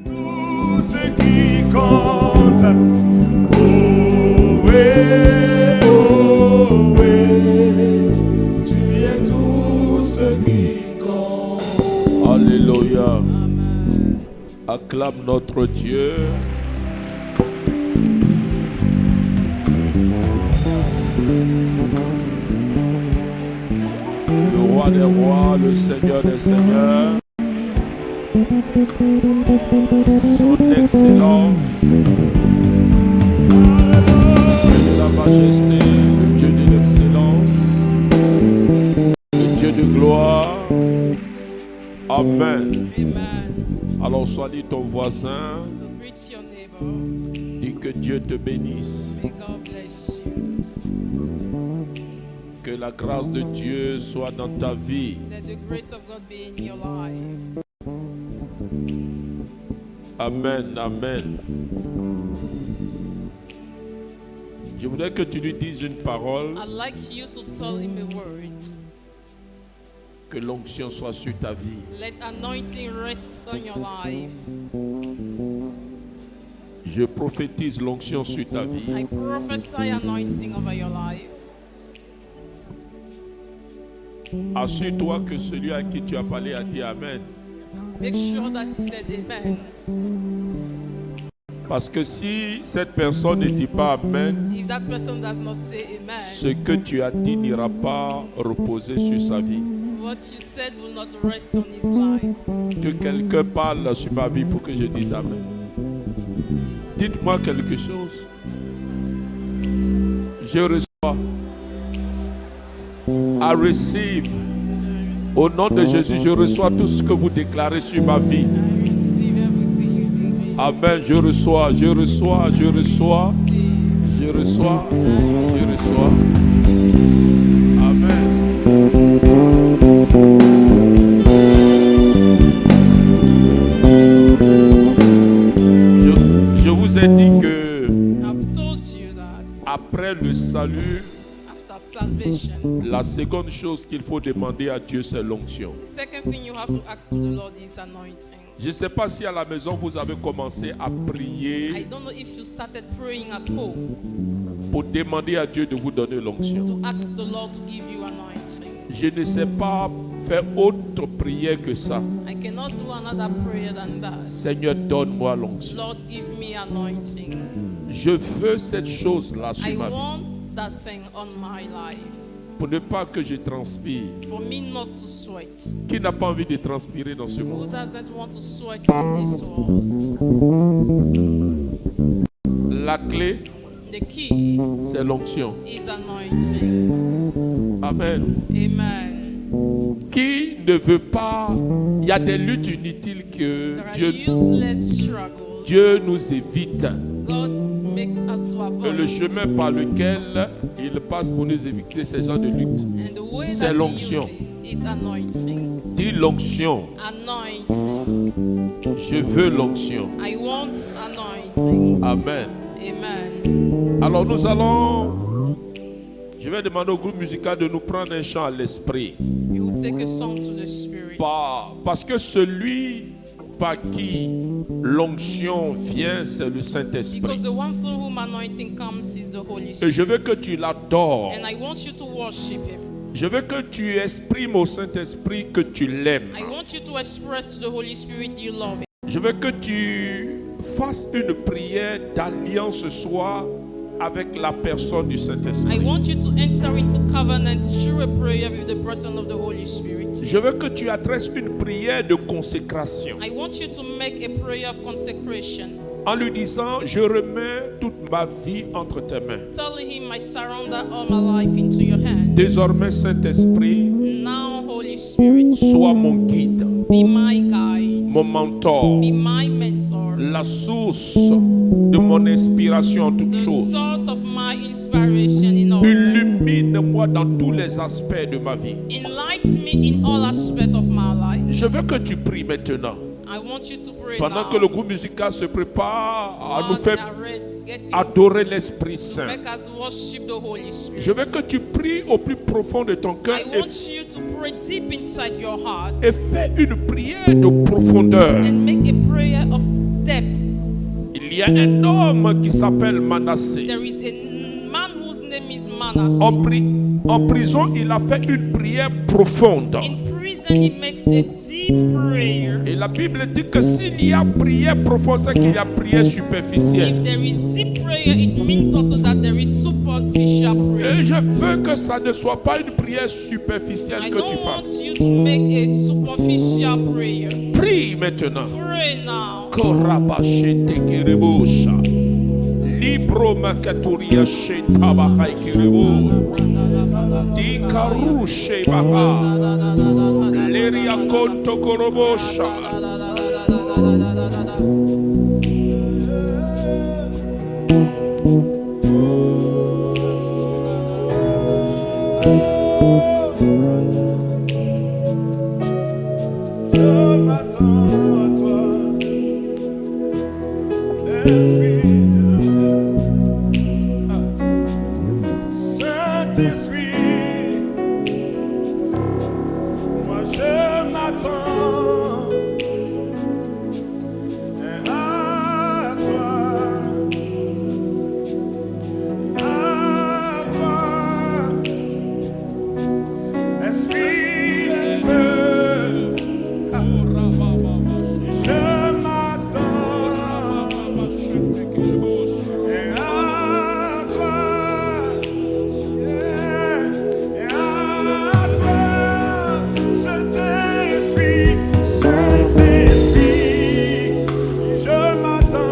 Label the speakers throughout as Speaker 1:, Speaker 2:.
Speaker 1: Tout ce qui compte. Oh oui, tu es tout ce qui compte.
Speaker 2: Alléluia. Acclame notre Dieu. Le roi des rois, le Seigneur des seigneurs. Son excellence. Sa majesté, le Dieu de l'excellence. Le Dieu de gloire. Amen.
Speaker 3: Amen.
Speaker 2: Alors sois-dit ton voisin.
Speaker 3: So greet your neighbor.
Speaker 2: Dis que Dieu te bénisse.
Speaker 3: May God bless you.
Speaker 2: Que la grâce de Dieu soit dans ta vie.
Speaker 3: Let the grace of God be in your life.
Speaker 2: Amen, amen. Je voudrais que tu lui dises une parole.
Speaker 3: I'd like you to tell him a word.
Speaker 2: Que l'onction soit sur ta vie.
Speaker 3: Let anointing rest on your life.
Speaker 2: Je prophétise l'onction sur ta vie.
Speaker 3: I prophesy anointing over your life.
Speaker 2: Assure-toi que celui à qui tu as parlé a dit Amen.
Speaker 3: Make sure that he said amen.
Speaker 2: Parce que si cette personne ne dit pas Amen,
Speaker 3: If that person does not say amen,
Speaker 2: ce que tu as dit n'ira pas reposer sur sa vie.
Speaker 3: what you said will not rest on his life.
Speaker 2: Que quelqu'un parle sur ma vie pour que je dise Amen. Dites-moi quelque chose. Je reçois. I receive. Au nom de Jésus, je reçois tout ce que vous déclarez sur ma vie.
Speaker 3: Receive everything you think.
Speaker 2: Amen. Je reçois, je reçois, je reçois. Je reçois, je reçois. Amen. Je vous ai dit que
Speaker 3: I've told you that
Speaker 2: après le salut,
Speaker 3: after salvation,
Speaker 2: la seconde chose qu'il faut demander à Dieu, c'est l'onction.
Speaker 3: the second thing you have to ask to the Lord is anointing.
Speaker 2: Je ne sais pas si à la maison vous avez commencé à
Speaker 3: I
Speaker 2: prier
Speaker 3: don't know if you started praying at home
Speaker 2: pour demander à Dieu de vous donner l'onction.
Speaker 3: to ask the Lord to give you anointing.
Speaker 2: Je ne sais pas faire autre prière que ça.
Speaker 3: I cannot do another prayer than that.
Speaker 2: Seigneur, donne-moi l'onction.
Speaker 3: Lord, give me anointing.
Speaker 2: Je veux cette chose-là
Speaker 3: I
Speaker 2: sur ma vie.
Speaker 3: want that thing on my life.
Speaker 2: Pour ne pas que je transpire.
Speaker 3: For me not to sweat.
Speaker 2: Qui n'a pas envie de transpirer dans ce
Speaker 3: Who
Speaker 2: monde?
Speaker 3: doesn't want to sweat in this world?
Speaker 2: La clé,
Speaker 3: The key
Speaker 2: c'est l'onction.
Speaker 3: is anointing.
Speaker 2: Amen.
Speaker 3: Amen.
Speaker 2: Qui ne veut pas... Il y a des luttes inutiles que
Speaker 3: There are useless struggles.
Speaker 2: Dieu nous évite.
Speaker 3: God make us to
Speaker 2: Que le
Speaker 3: avoid.
Speaker 2: chemin par lequel il passe pour nous éviter ces genres de luttes.
Speaker 3: And the way
Speaker 2: C'est
Speaker 3: that
Speaker 2: l'onction.
Speaker 3: he uses is anointing.
Speaker 2: Dis l'onction.
Speaker 3: Anointing.
Speaker 2: Je veux l'onction.
Speaker 3: I want anointing.
Speaker 2: Amen.
Speaker 3: Amen.
Speaker 2: Alors nous allons... Je vais demander au groupe musical de nous prendre un chant à l'esprit.
Speaker 3: You will take a song to the Spirit.
Speaker 2: Parce que celui par qui l'onction vient, c'est le Saint-Esprit.
Speaker 3: Because the one through whom anointing comes is the Holy
Speaker 2: Et
Speaker 3: Spirit.
Speaker 2: je veux que tu l'adores.
Speaker 3: And I want you to worship Him.
Speaker 2: Je veux que tu exprimes au Saint-Esprit que tu l'aimes.
Speaker 3: I want you to express to the Holy Spirit you love Him.
Speaker 2: Je veux que tu fasses une prière d'alliance ce soir avec la personne du
Speaker 3: I
Speaker 2: Saint-Esprit.
Speaker 3: want you to enter into covenant through a prayer with the person of the Holy Spirit.
Speaker 2: Je veux que tu adresses une prière de consécration
Speaker 3: I want you to make a prayer of consecration.
Speaker 2: en lui disant, je remets toute ma vie entre tes mains.
Speaker 3: Telling Him, I surrender all my life into your hands.
Speaker 2: Désormais, Saint-Esprit,
Speaker 3: Now, Holy Spirit,
Speaker 2: sois mon guide,
Speaker 3: be my guide,
Speaker 2: mon mentor,
Speaker 3: be my mentor,
Speaker 2: la source de mon inspiration en toutes
Speaker 3: the
Speaker 2: choses.
Speaker 3: source of my inspiration in all.
Speaker 2: Illumine-moi dans tous les aspects de ma vie.
Speaker 3: Enlighten me in all aspects of my life.
Speaker 2: Je veux que tu pries maintenant.
Speaker 3: I want you to pray
Speaker 2: Pendant
Speaker 3: now.
Speaker 2: que le groupe musical se prépare à nous
Speaker 3: While
Speaker 2: faire
Speaker 3: we are ready, get
Speaker 2: adorer l'Esprit Saint.
Speaker 3: make us worship the Holy Spirit.
Speaker 2: Je veux que tu pries au plus profond de ton cœur
Speaker 3: I want you to pray deep inside your heart
Speaker 2: et fais une prière de profondeur.
Speaker 3: and make a prayer of
Speaker 2: y a un homme qui s'appelle Manassé.
Speaker 3: There is a man whose name is Manasseh.
Speaker 2: En prison, il a fait une prière profonde.
Speaker 3: In prison, he makes a deep prayer.
Speaker 2: Et la Bible dit que s'il y a prière profonde, c'est qu'il y a prière superficielle.
Speaker 3: If there is deep prayer, it means also that there is superficial
Speaker 2: Et
Speaker 3: prayer.
Speaker 2: je veux que ça ne soit pas une prière superficielle
Speaker 3: I
Speaker 2: que tu
Speaker 3: don't want
Speaker 2: fasses.
Speaker 3: you to make a superficial prayer.
Speaker 2: Prie maintenant.
Speaker 3: Pray now.
Speaker 2: Korabashete kerebosha. Libro makaturia shetabahai kerebo. Dikarushe baha. Leria konto korobosha.
Speaker 1: Je m'attends à toi, Esprit de Saint-Esprit, moi je m'attends à toi, Esprit de feu. Je m'attends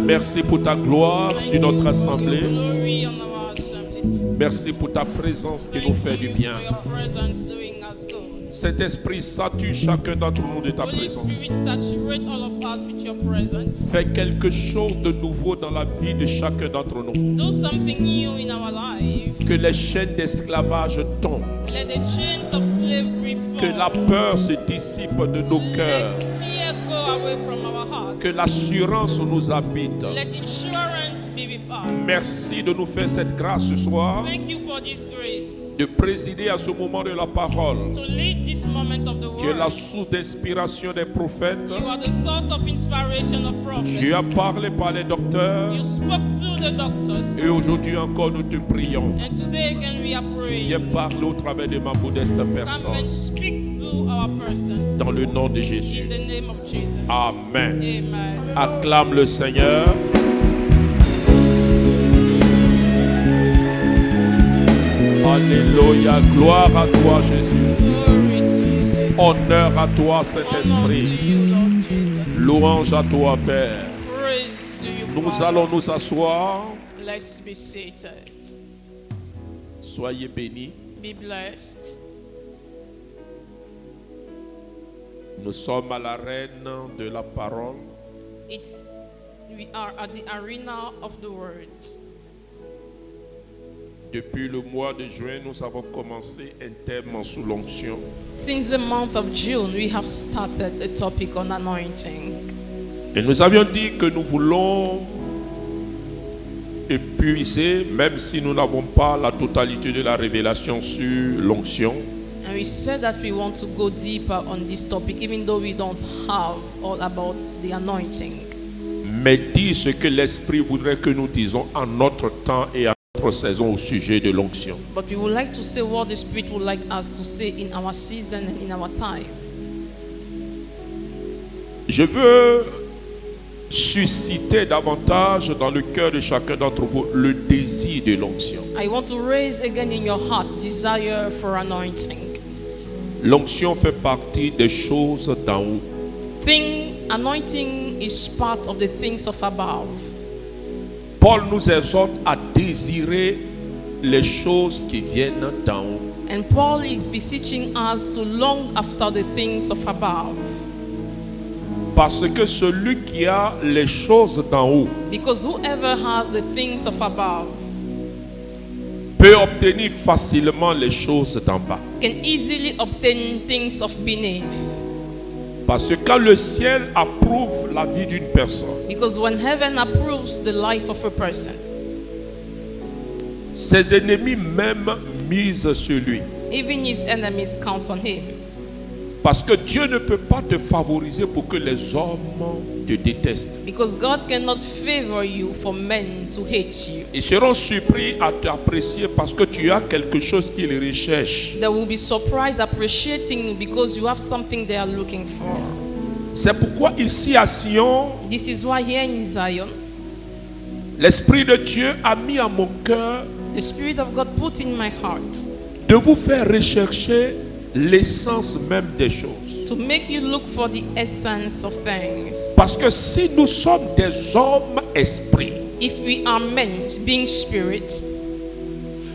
Speaker 2: Merci pour ta gloire sur notre assemblée.
Speaker 3: Glory on our assembly.
Speaker 2: Merci pour ta présence qui nous fait du bien.
Speaker 3: For your presence doing us good.
Speaker 2: Saint-Esprit, sature chacun d'entre nous de ta
Speaker 3: Holy
Speaker 2: présence.
Speaker 3: Spirit, saturate all of us with your presence.
Speaker 2: Fais quelque chose de nouveau dans la vie de chacun d'entre nous.
Speaker 3: Do something new in our life.
Speaker 2: Que les chaînes d'esclavage tombent.
Speaker 3: Let the chains of slavery fall.
Speaker 2: Que la peur se dissipe de nos cœurs.
Speaker 3: Let fear go away from our hearts.
Speaker 2: Que l'assurance nous habite.
Speaker 3: Let insurance be with us.
Speaker 2: Merci de nous faire cette grâce ce soir.
Speaker 3: Thank you for this grace.
Speaker 2: de présider à ce moment de la parole.
Speaker 3: to lead this moment of the
Speaker 2: Tu es la
Speaker 3: word.
Speaker 2: source d'inspiration des prophètes.
Speaker 3: You are the source of inspiration of
Speaker 2: Tu as
Speaker 3: prophets.
Speaker 2: parlé par les docteurs.
Speaker 3: You spoke through the doctors.
Speaker 2: Et aujourd'hui encore, nous te prions.
Speaker 3: And today again we are
Speaker 2: Viens
Speaker 3: praying.
Speaker 2: parler au travers de ma modeste
Speaker 3: Come
Speaker 2: personne.
Speaker 3: and speak through our person.
Speaker 2: Dans le nom de
Speaker 3: In
Speaker 2: Jésus.
Speaker 3: the name of Jesus.
Speaker 2: Amen.
Speaker 3: Amen.
Speaker 2: Acclame le Seigneur. Alléluia. Gloire à toi, Jésus.
Speaker 3: Glory to you.
Speaker 2: Honneur à toi,
Speaker 3: Honor to
Speaker 2: Saint-Esprit.
Speaker 3: you, Lord Jesus.
Speaker 2: Louange à toi, Père.
Speaker 3: Praise to you,
Speaker 2: Nous
Speaker 3: Father.
Speaker 2: allons nous asseoir.
Speaker 3: Let's be seated.
Speaker 2: Soyez bénis.
Speaker 3: Be blessed.
Speaker 2: Nous sommes à l'arène de la parole.
Speaker 3: We are at the arena of the words.
Speaker 2: Depuis le mois de juin, nous avons commencé un thème sous l'onction.
Speaker 3: Since the month of June, we have started a topic on anointing.
Speaker 2: Et nous avions dit que nous voulons épuiser, même si nous n'avons pas la totalité de la révélation sur l'onction.
Speaker 3: And we said that we want to go deeper on this topic, even though we don't have all about the anointing.
Speaker 2: Mais dis ce que l'Esprit voudrait que nous disons en notre temps et à notre saison au sujet de l'onction.
Speaker 3: But we would like to say what the Spirit would like us to say in our season and in our time.
Speaker 2: Je veux susciter davantage dans le cœur de chacun d'entre vous le désir de l'onction.
Speaker 3: I want to raise again in your heart desire for anointing.
Speaker 2: L'onction fait partie des choses d'en haut.
Speaker 3: Anointing is part of the things of above.
Speaker 2: Paul nous exhorte à désirer les choses qui viennent d'en haut.
Speaker 3: And Paul is beseeching us to long after the things of above.
Speaker 2: Parce que celui qui a les choses d'en haut
Speaker 3: Because whoever has the things of above
Speaker 2: peut obtenir facilement les choses d'en bas.
Speaker 3: can easily obtain things of beneath.
Speaker 2: Parce que quand le ciel approuve la vie d'une personne,
Speaker 3: Because when heaven approves the life of a person,
Speaker 2: ses ennemis même misent sur lui.
Speaker 3: even his enemies count on him.
Speaker 2: Parce que Dieu ne peut pas te favoriser pour que les hommes te détestent.
Speaker 3: Because God cannot favor you for men to hate you.
Speaker 2: Ils seront surpris à t'apprécier parce que tu as quelque chose qu'ils recherchent.
Speaker 3: They will be surprised appreciating you because you have something they are looking for.
Speaker 2: C'est pourquoi ici à Sion,
Speaker 3: This is why here in Zion,
Speaker 2: l'Esprit de Dieu a mis à mon cœur
Speaker 3: the Spirit of God put in my heart
Speaker 2: de vous faire rechercher l'essence même des choses.
Speaker 3: to make you look for the essence of things.
Speaker 2: Parce que si nous sommes des hommes esprits,
Speaker 3: If we are meant being spirit,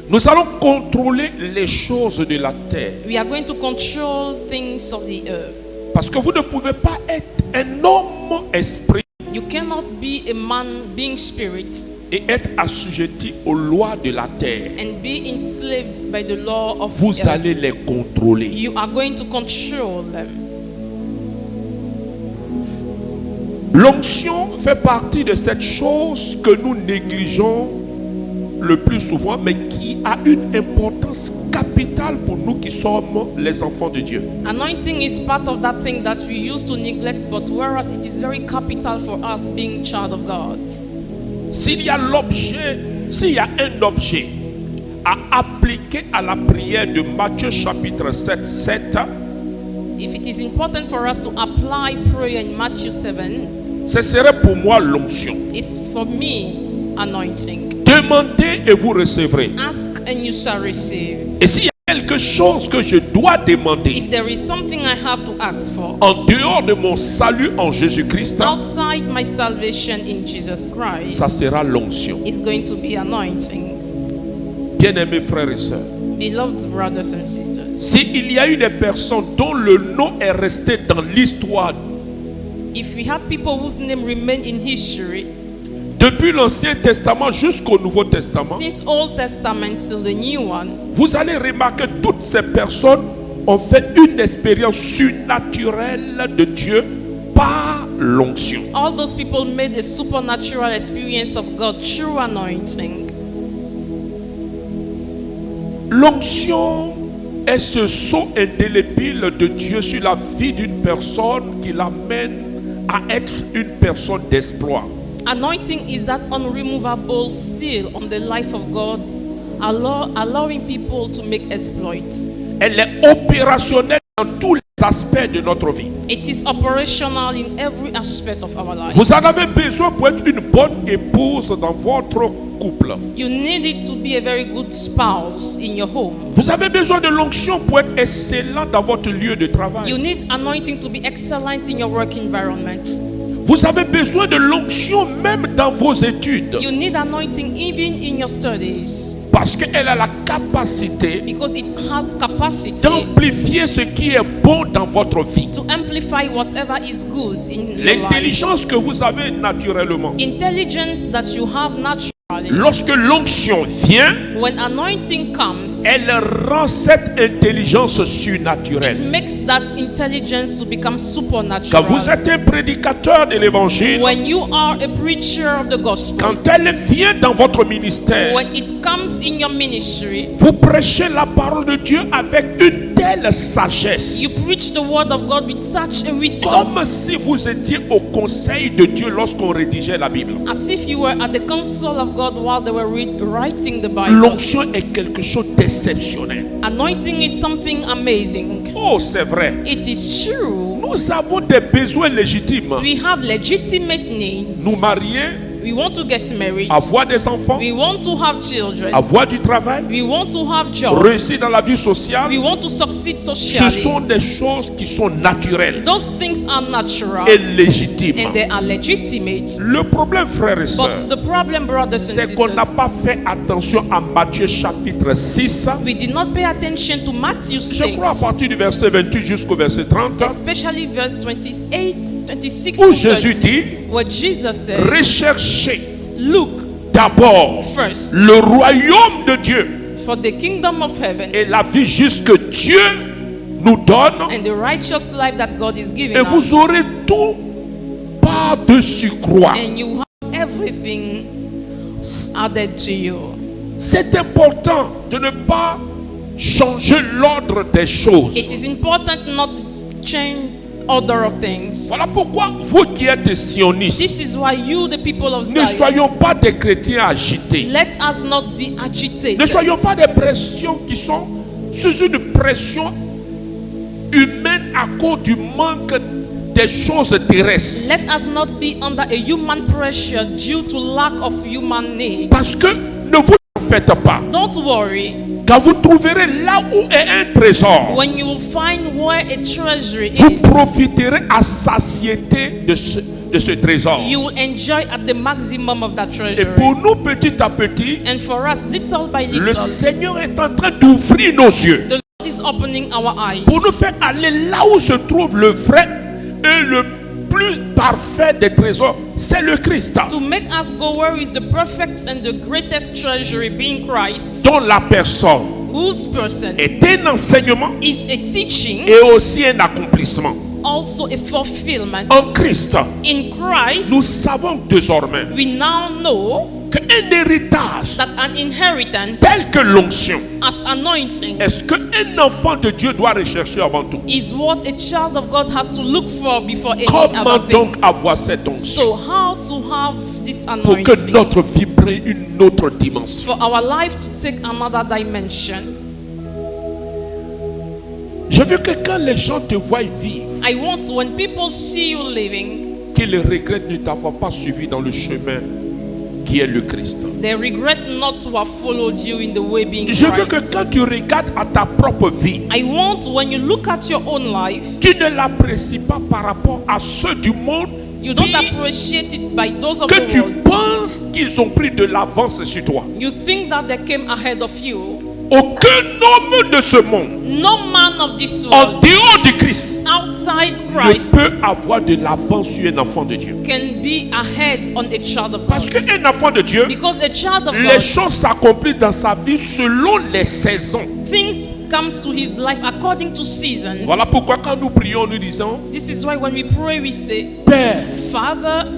Speaker 2: nous allons contrôler les choses de la terre.
Speaker 3: we are going to control things of the earth.
Speaker 2: Parce que vous ne pouvez pas être un homme esprit
Speaker 3: You cannot be a man being spirit
Speaker 2: et être assujetti aux lois de la terre.
Speaker 3: and be enslaved by the law of
Speaker 2: Vous
Speaker 3: the earth.
Speaker 2: allez les contrôler.
Speaker 3: You are going to control them.
Speaker 2: L'onction fait partie de cette chose que nous négligeons le plus souvent, mais qui a une importance capitale pour nous qui sommes les enfants de Dieu.
Speaker 3: Anointing is part of that thing that we used to neglect, but whereas it is very capital for us being child of God.
Speaker 2: S'il y a un objet à appliquer à la prière de Matthieu chapitre 7,
Speaker 3: If it is important for us to apply prayer in Matthew 7,
Speaker 2: ce serait pour moi l'onction.
Speaker 3: it's for me anointing.
Speaker 2: Demandez et vous recevrez.
Speaker 3: Ask and you shall receive.
Speaker 2: Et s'il y a quelque chose que je dois demander
Speaker 3: If there is something I have to ask for
Speaker 2: en dehors de mon salut en Jésus-Christ,
Speaker 3: outside my salvation in Jesus Christ,
Speaker 2: ça sera l'onction.
Speaker 3: it's going to be anointing.
Speaker 2: Bien-aimés frères et sœurs,
Speaker 3: Beloved brothers and sisters,
Speaker 2: s'il y a eu des personnes dont le nom est resté dans l'histoire
Speaker 3: if we have people whose name remain in history,
Speaker 2: depuis l'Ancien Testament jusqu'au Nouveau Testament,
Speaker 3: since Old Testament till the new one,
Speaker 2: vous allez remarquer que toutes ces personnes ont fait une expérience surnaturelle de Dieu par l'onction.
Speaker 3: all those people made a supernatural experience of God through anointing.
Speaker 2: L'onction est ce sceau indélébile de Dieu sur la vie d'une personne qui l'amène à être une personne d'exploit.
Speaker 3: Anointing is that unremovable seal on the life of God, allowing people to make exploits.
Speaker 2: Elle est opérationnelle dans tous les aspects de notre vie.
Speaker 3: It is operational in every aspect of our lives.
Speaker 2: Vous en avez besoin pour être une bonne épouse dans votre couple.
Speaker 3: You need it to be a very good spouse in your home.
Speaker 2: Vous avez besoin de l'onction pour être excellent dans votre lieu de travail.
Speaker 3: You need anointing to be excellent in your work environment.
Speaker 2: Vous avez besoin de l'onction même dans vos études.
Speaker 3: You need anointing even in your studies,
Speaker 2: Parce qu'elle a la capacité
Speaker 3: because it has capacity
Speaker 2: d'amplifier ce qui est bon dans votre vie.
Speaker 3: to amplify whatever is good in your life.
Speaker 2: L'intelligence que vous avez naturellement.
Speaker 3: Intelligence that you have naturally.
Speaker 2: Lorsque l'onction vient,
Speaker 3: When anointing comes,
Speaker 2: elle rend cette intelligence
Speaker 3: it
Speaker 2: surnaturelle.
Speaker 3: makes that intelligence to become
Speaker 2: Quand
Speaker 3: supernatural.
Speaker 2: vous êtes un prédicateur de l'évangile,
Speaker 3: When you are a preacher of the gospel,
Speaker 2: quand elle vient dans votre ministère,
Speaker 3: when it comes in your ministry,
Speaker 2: vous prêchez la parole de Dieu avec une telle sagesse,
Speaker 3: you preach the word of God with such a wisdom,
Speaker 2: comme si vous étiez au conseil de Dieu lorsqu'on rédigeait la Bible.
Speaker 3: as if you were at the council of God while they were writing the Bible.
Speaker 2: L'onction est quelque chose d'exceptionnel.
Speaker 3: Anointing is something amazing.
Speaker 2: Oh, c'est vrai.
Speaker 3: It is true.
Speaker 2: Nous avons des besoins légitimes.
Speaker 3: We have legitimate needs.
Speaker 2: Nous marier,
Speaker 3: We want to get married.
Speaker 2: avoir des enfants,
Speaker 3: We want to have children.
Speaker 2: avoir du travail,
Speaker 3: We want to have jobs.
Speaker 2: réussir dans la vie sociale.
Speaker 3: We want to succeed
Speaker 2: Ce
Speaker 3: socially.
Speaker 2: sont des choses qui sont naturelles
Speaker 3: Those things are natural
Speaker 2: et légitimes.
Speaker 3: and they are legitimate.
Speaker 2: Le problème, frères et sœurs,
Speaker 3: But the problem, brothers and
Speaker 2: c'est qu'on n'a
Speaker 3: sisters,
Speaker 2: pas fait attention à Matthieu chapitre 6.
Speaker 3: we did not pay attention to Matthew
Speaker 2: Je crois à
Speaker 3: 6,
Speaker 2: partir du verset 28 jusqu'au verset 30,
Speaker 3: especially verse 28, 26
Speaker 2: où
Speaker 3: to
Speaker 2: Jésus
Speaker 3: 30,
Speaker 2: dit,
Speaker 3: where Jesus said,
Speaker 2: recherchez
Speaker 3: look
Speaker 2: d'abord
Speaker 3: first
Speaker 2: le royaume de Dieu
Speaker 3: for the kingdom of heaven
Speaker 2: et la vie juste que Dieu nous donne,
Speaker 3: and the righteous life that God is giving
Speaker 2: et
Speaker 3: us,
Speaker 2: vous aurez tout par-dessus croix.
Speaker 3: and you have everything added to you.
Speaker 2: C'est important de ne pas changer l'ordre des choses.
Speaker 3: It is important not to change order of things.
Speaker 2: Voilà pourquoi vous qui êtes sionistes,
Speaker 3: This is why you, the people of
Speaker 2: ne
Speaker 3: Zion,
Speaker 2: soyons pas des chrétiens agités.
Speaker 3: let us not be agitated.
Speaker 2: Ne soyons pas des pressions qui sont sous une pression humaine à cause du manque des choses terrestres.
Speaker 3: Let us not be under a human pressure due to lack of human need.
Speaker 2: Parce que ne vous en faites pas.
Speaker 3: Don't worry.
Speaker 2: Quand vous trouverez là où est un trésor,
Speaker 3: When you will find where a treasury
Speaker 2: vous
Speaker 3: is,
Speaker 2: profiterez à satiété de ce trésor.
Speaker 3: you will enjoy at the maximum of that
Speaker 2: Et
Speaker 3: treasury.
Speaker 2: pour nous, petit à petit,
Speaker 3: And for us, little by
Speaker 2: le
Speaker 3: little,
Speaker 2: Seigneur est en train d'ouvrir nos yeux
Speaker 3: the Lord is opening our eyes
Speaker 2: pour nous faire aller là où se trouve le vrai et le plus parfait des trésors. C'est le Christ,
Speaker 3: to make us go where is the perfect and the greatest treasury, being Christ,
Speaker 2: dont la personne
Speaker 3: whose person
Speaker 2: est un enseignement
Speaker 3: is a teaching,
Speaker 2: et aussi un accomplissement.
Speaker 3: also a fulfillment.
Speaker 2: En Christ,
Speaker 3: In Christ,
Speaker 2: nous savons désormais
Speaker 3: we now know
Speaker 2: qu'un héritage
Speaker 3: that an inheritance
Speaker 2: tel que l'onction,
Speaker 3: as anointing
Speaker 2: est-ce qu'un enfant de Dieu doit rechercher avant tout?
Speaker 3: is what a child of God has to look for before any
Speaker 2: Comment
Speaker 3: other
Speaker 2: donc
Speaker 3: thing.
Speaker 2: avoir cette onction
Speaker 3: So how to have this
Speaker 2: pour que
Speaker 3: anointing
Speaker 2: notre vie prenne une autre dimension?
Speaker 3: for our life to take another dimension?
Speaker 2: Je veux que quand les gens te voient vivre,
Speaker 3: I want when people see you living,
Speaker 2: qu'ils regrettent de ne t'avoir pas suivi dans le chemin qui est le Christ.
Speaker 3: they regret not to have followed you in the way being
Speaker 2: Je veux que
Speaker 3: Christ.
Speaker 2: quand tu regardes à ta propre vie,
Speaker 3: I want when you look at your own life,
Speaker 2: tu ne l'apprécies pas par rapport à ceux du monde
Speaker 3: you don't
Speaker 2: qui-
Speaker 3: appreciate it by those of
Speaker 2: que
Speaker 3: the
Speaker 2: tu
Speaker 3: world.
Speaker 2: penses qu'ils ont pris de l'avance sur toi.
Speaker 3: You think that they came ahead of you.
Speaker 2: Aucun homme de ce monde,
Speaker 3: No man of this
Speaker 2: en
Speaker 3: world
Speaker 2: dehors du Christ,
Speaker 3: outside
Speaker 2: ne
Speaker 3: Christ
Speaker 2: peut avoir de l'avance sur un enfant de Dieu.
Speaker 3: can be ahead on a child of
Speaker 2: Parce
Speaker 3: God.
Speaker 2: qu'un enfant de Dieu,
Speaker 3: Because a child of
Speaker 2: les
Speaker 3: God,
Speaker 2: choses s'accomplissent dans sa vie selon les saisons.
Speaker 3: things comes to his life according to seasons.
Speaker 2: Voilà pourquoi quand nous prions, nous disons,
Speaker 3: This is why when we pray, we say,
Speaker 2: Père,
Speaker 3: Father,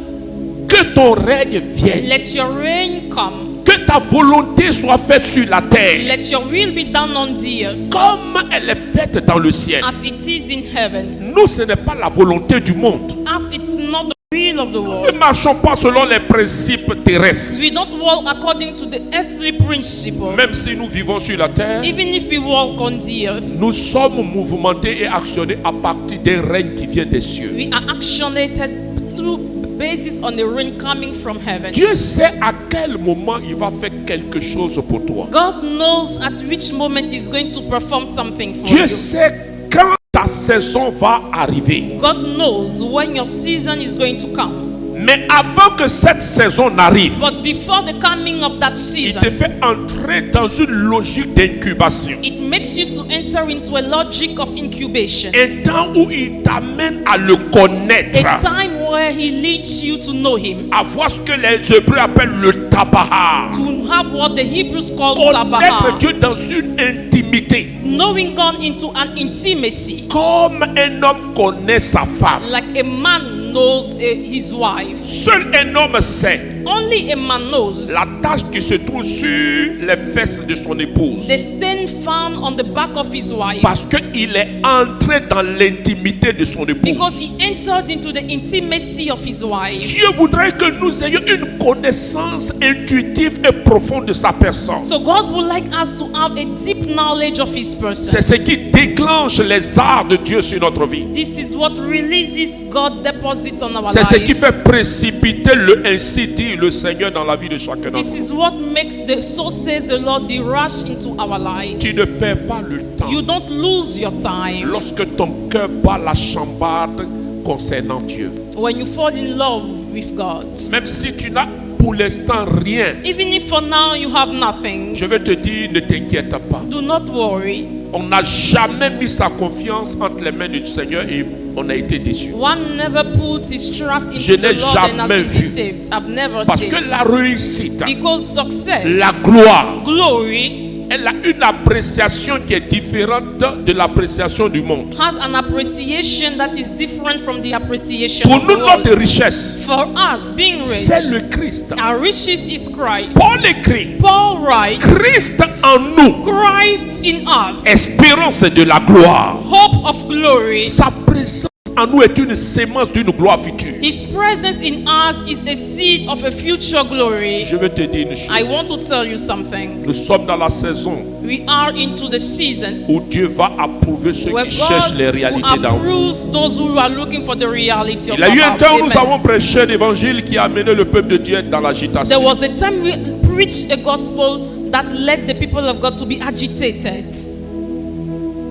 Speaker 2: que ton règne vienne,
Speaker 3: let your reign come,
Speaker 2: Que ta volonté soit faite sur la terre
Speaker 3: Let your will be done on the earth
Speaker 2: comme elle est faite dans le ciel.
Speaker 3: as it is in heaven.
Speaker 2: Nous, ce n'est pas la volonté du monde.
Speaker 3: As it's not the will of the
Speaker 2: Nous
Speaker 3: world.
Speaker 2: ne marchons pas selon les principes terrestres.
Speaker 3: We don't walk according to the earthly principles.
Speaker 2: Même si nous vivons sur la terre,
Speaker 3: Even if we walk on the earth,
Speaker 2: nous sommes mouvementés et actionnés à partir d'un règne qui vient des cieux.
Speaker 3: we are actionated through basis on the rain coming from heaven.
Speaker 2: Dieu sait à quel moment il va faire quelque chose pour toi.
Speaker 3: God knows at which moment He's going to perform something for
Speaker 2: Dieu
Speaker 3: you.
Speaker 2: sait quand ta saison va arriver.
Speaker 3: God knows when your season is going to come.
Speaker 2: Mais avant que cette saison n'arrive,
Speaker 3: But before the coming of that
Speaker 2: il
Speaker 3: season,
Speaker 2: te fait entrer dans une logique d'incubation.
Speaker 3: it makes you to enter into a logic of incubation.
Speaker 2: Un temps où il t'amène à le connaître,
Speaker 3: A time where He leads you to know Him.
Speaker 2: à voir ce que les Hébreux appellent le tabaha.
Speaker 3: To have what the Hebrews call
Speaker 2: Connaître
Speaker 3: tabaha.
Speaker 2: Dieu dans une intimité,
Speaker 3: Knowing God into an intimacy.
Speaker 2: comme un homme connaît sa femme.
Speaker 3: Like a man knows his wife.
Speaker 2: Seul un homme sait
Speaker 3: Only a man knows
Speaker 2: la tache qui se trouve sur les fesses de son épouse.
Speaker 3: the stain found on the back of his wife.
Speaker 2: Parce qu'il est entré dans l'intimité de son
Speaker 3: Because
Speaker 2: épouse.
Speaker 3: he entered into the intimacy of his wife.
Speaker 2: Dieu voudrait que nous ayons une connaissance intuitive et profonde de sa personne.
Speaker 3: So God would like us to have a deep knowledge of His person.
Speaker 2: C'est ce qui déclenche les arts de Dieu sur notre vie.
Speaker 3: This is what releases God deposits on our
Speaker 2: C'est ce qui
Speaker 3: life.
Speaker 2: fait précipiter le ainsi dit le Seigneur dans la vie de chacun d'entre
Speaker 3: This
Speaker 2: nous.
Speaker 3: is what makes the so says the Lord be rushed into our life.
Speaker 2: Tu ne perds pas le temps
Speaker 3: You don't lose your time
Speaker 2: lorsque ton cœur bat la chambarde concernant Dieu.
Speaker 3: when you fall in love with God.
Speaker 2: Même si tu n'as pour l'instant rien,
Speaker 3: Even if for now you have nothing,
Speaker 2: je vais te dire, ne t'inquiète pas.
Speaker 3: do not worry.
Speaker 2: On n'a jamais mis sa confiance entre les mains du Seigneur et on a été déçu.
Speaker 3: One never puts his trust
Speaker 2: Je
Speaker 3: into
Speaker 2: n'ai
Speaker 3: the Lord and has
Speaker 2: jamais
Speaker 3: been
Speaker 2: vu.
Speaker 3: deceived. I've never
Speaker 2: Parce
Speaker 3: seen.
Speaker 2: que la réussite,
Speaker 3: Because success,
Speaker 2: la gloire,
Speaker 3: glory,
Speaker 2: elle a une appréciation qui est différente de l'appréciation du monde.
Speaker 3: has an appreciation that is different from the appreciation
Speaker 2: Pour
Speaker 3: of the
Speaker 2: nous, notre
Speaker 3: world.
Speaker 2: richesse,
Speaker 3: For us, being
Speaker 2: c'est
Speaker 3: rich,
Speaker 2: le Christ.
Speaker 3: our riches is Christ.
Speaker 2: Paul écrit,
Speaker 3: Paul writes,
Speaker 2: Christ en nous,
Speaker 3: Christ in us,
Speaker 2: espérance de la gloire.
Speaker 3: hope of glory.
Speaker 2: Sa présence en nous est une sémence d'une gloire future.
Speaker 3: His presence in us is a seed of a future glory.
Speaker 2: Je veux te dire une chose.
Speaker 3: I want to tell you something.
Speaker 2: Nous sommes dans la saison
Speaker 3: We are into the season
Speaker 2: où Dieu va approuver ceux
Speaker 3: where
Speaker 2: qui cherchent
Speaker 3: God
Speaker 2: les
Speaker 3: will
Speaker 2: réalités d'en haut.
Speaker 3: approves those who are looking for the reality of
Speaker 2: Il y a eu un
Speaker 3: above.
Speaker 2: temps où nous
Speaker 3: Amen.
Speaker 2: avons prêché l'évangile qui a amené le peuple de Dieu dans
Speaker 3: There
Speaker 2: l'agitation.
Speaker 3: was a time we preached a gospel that led the people of God to be agitated.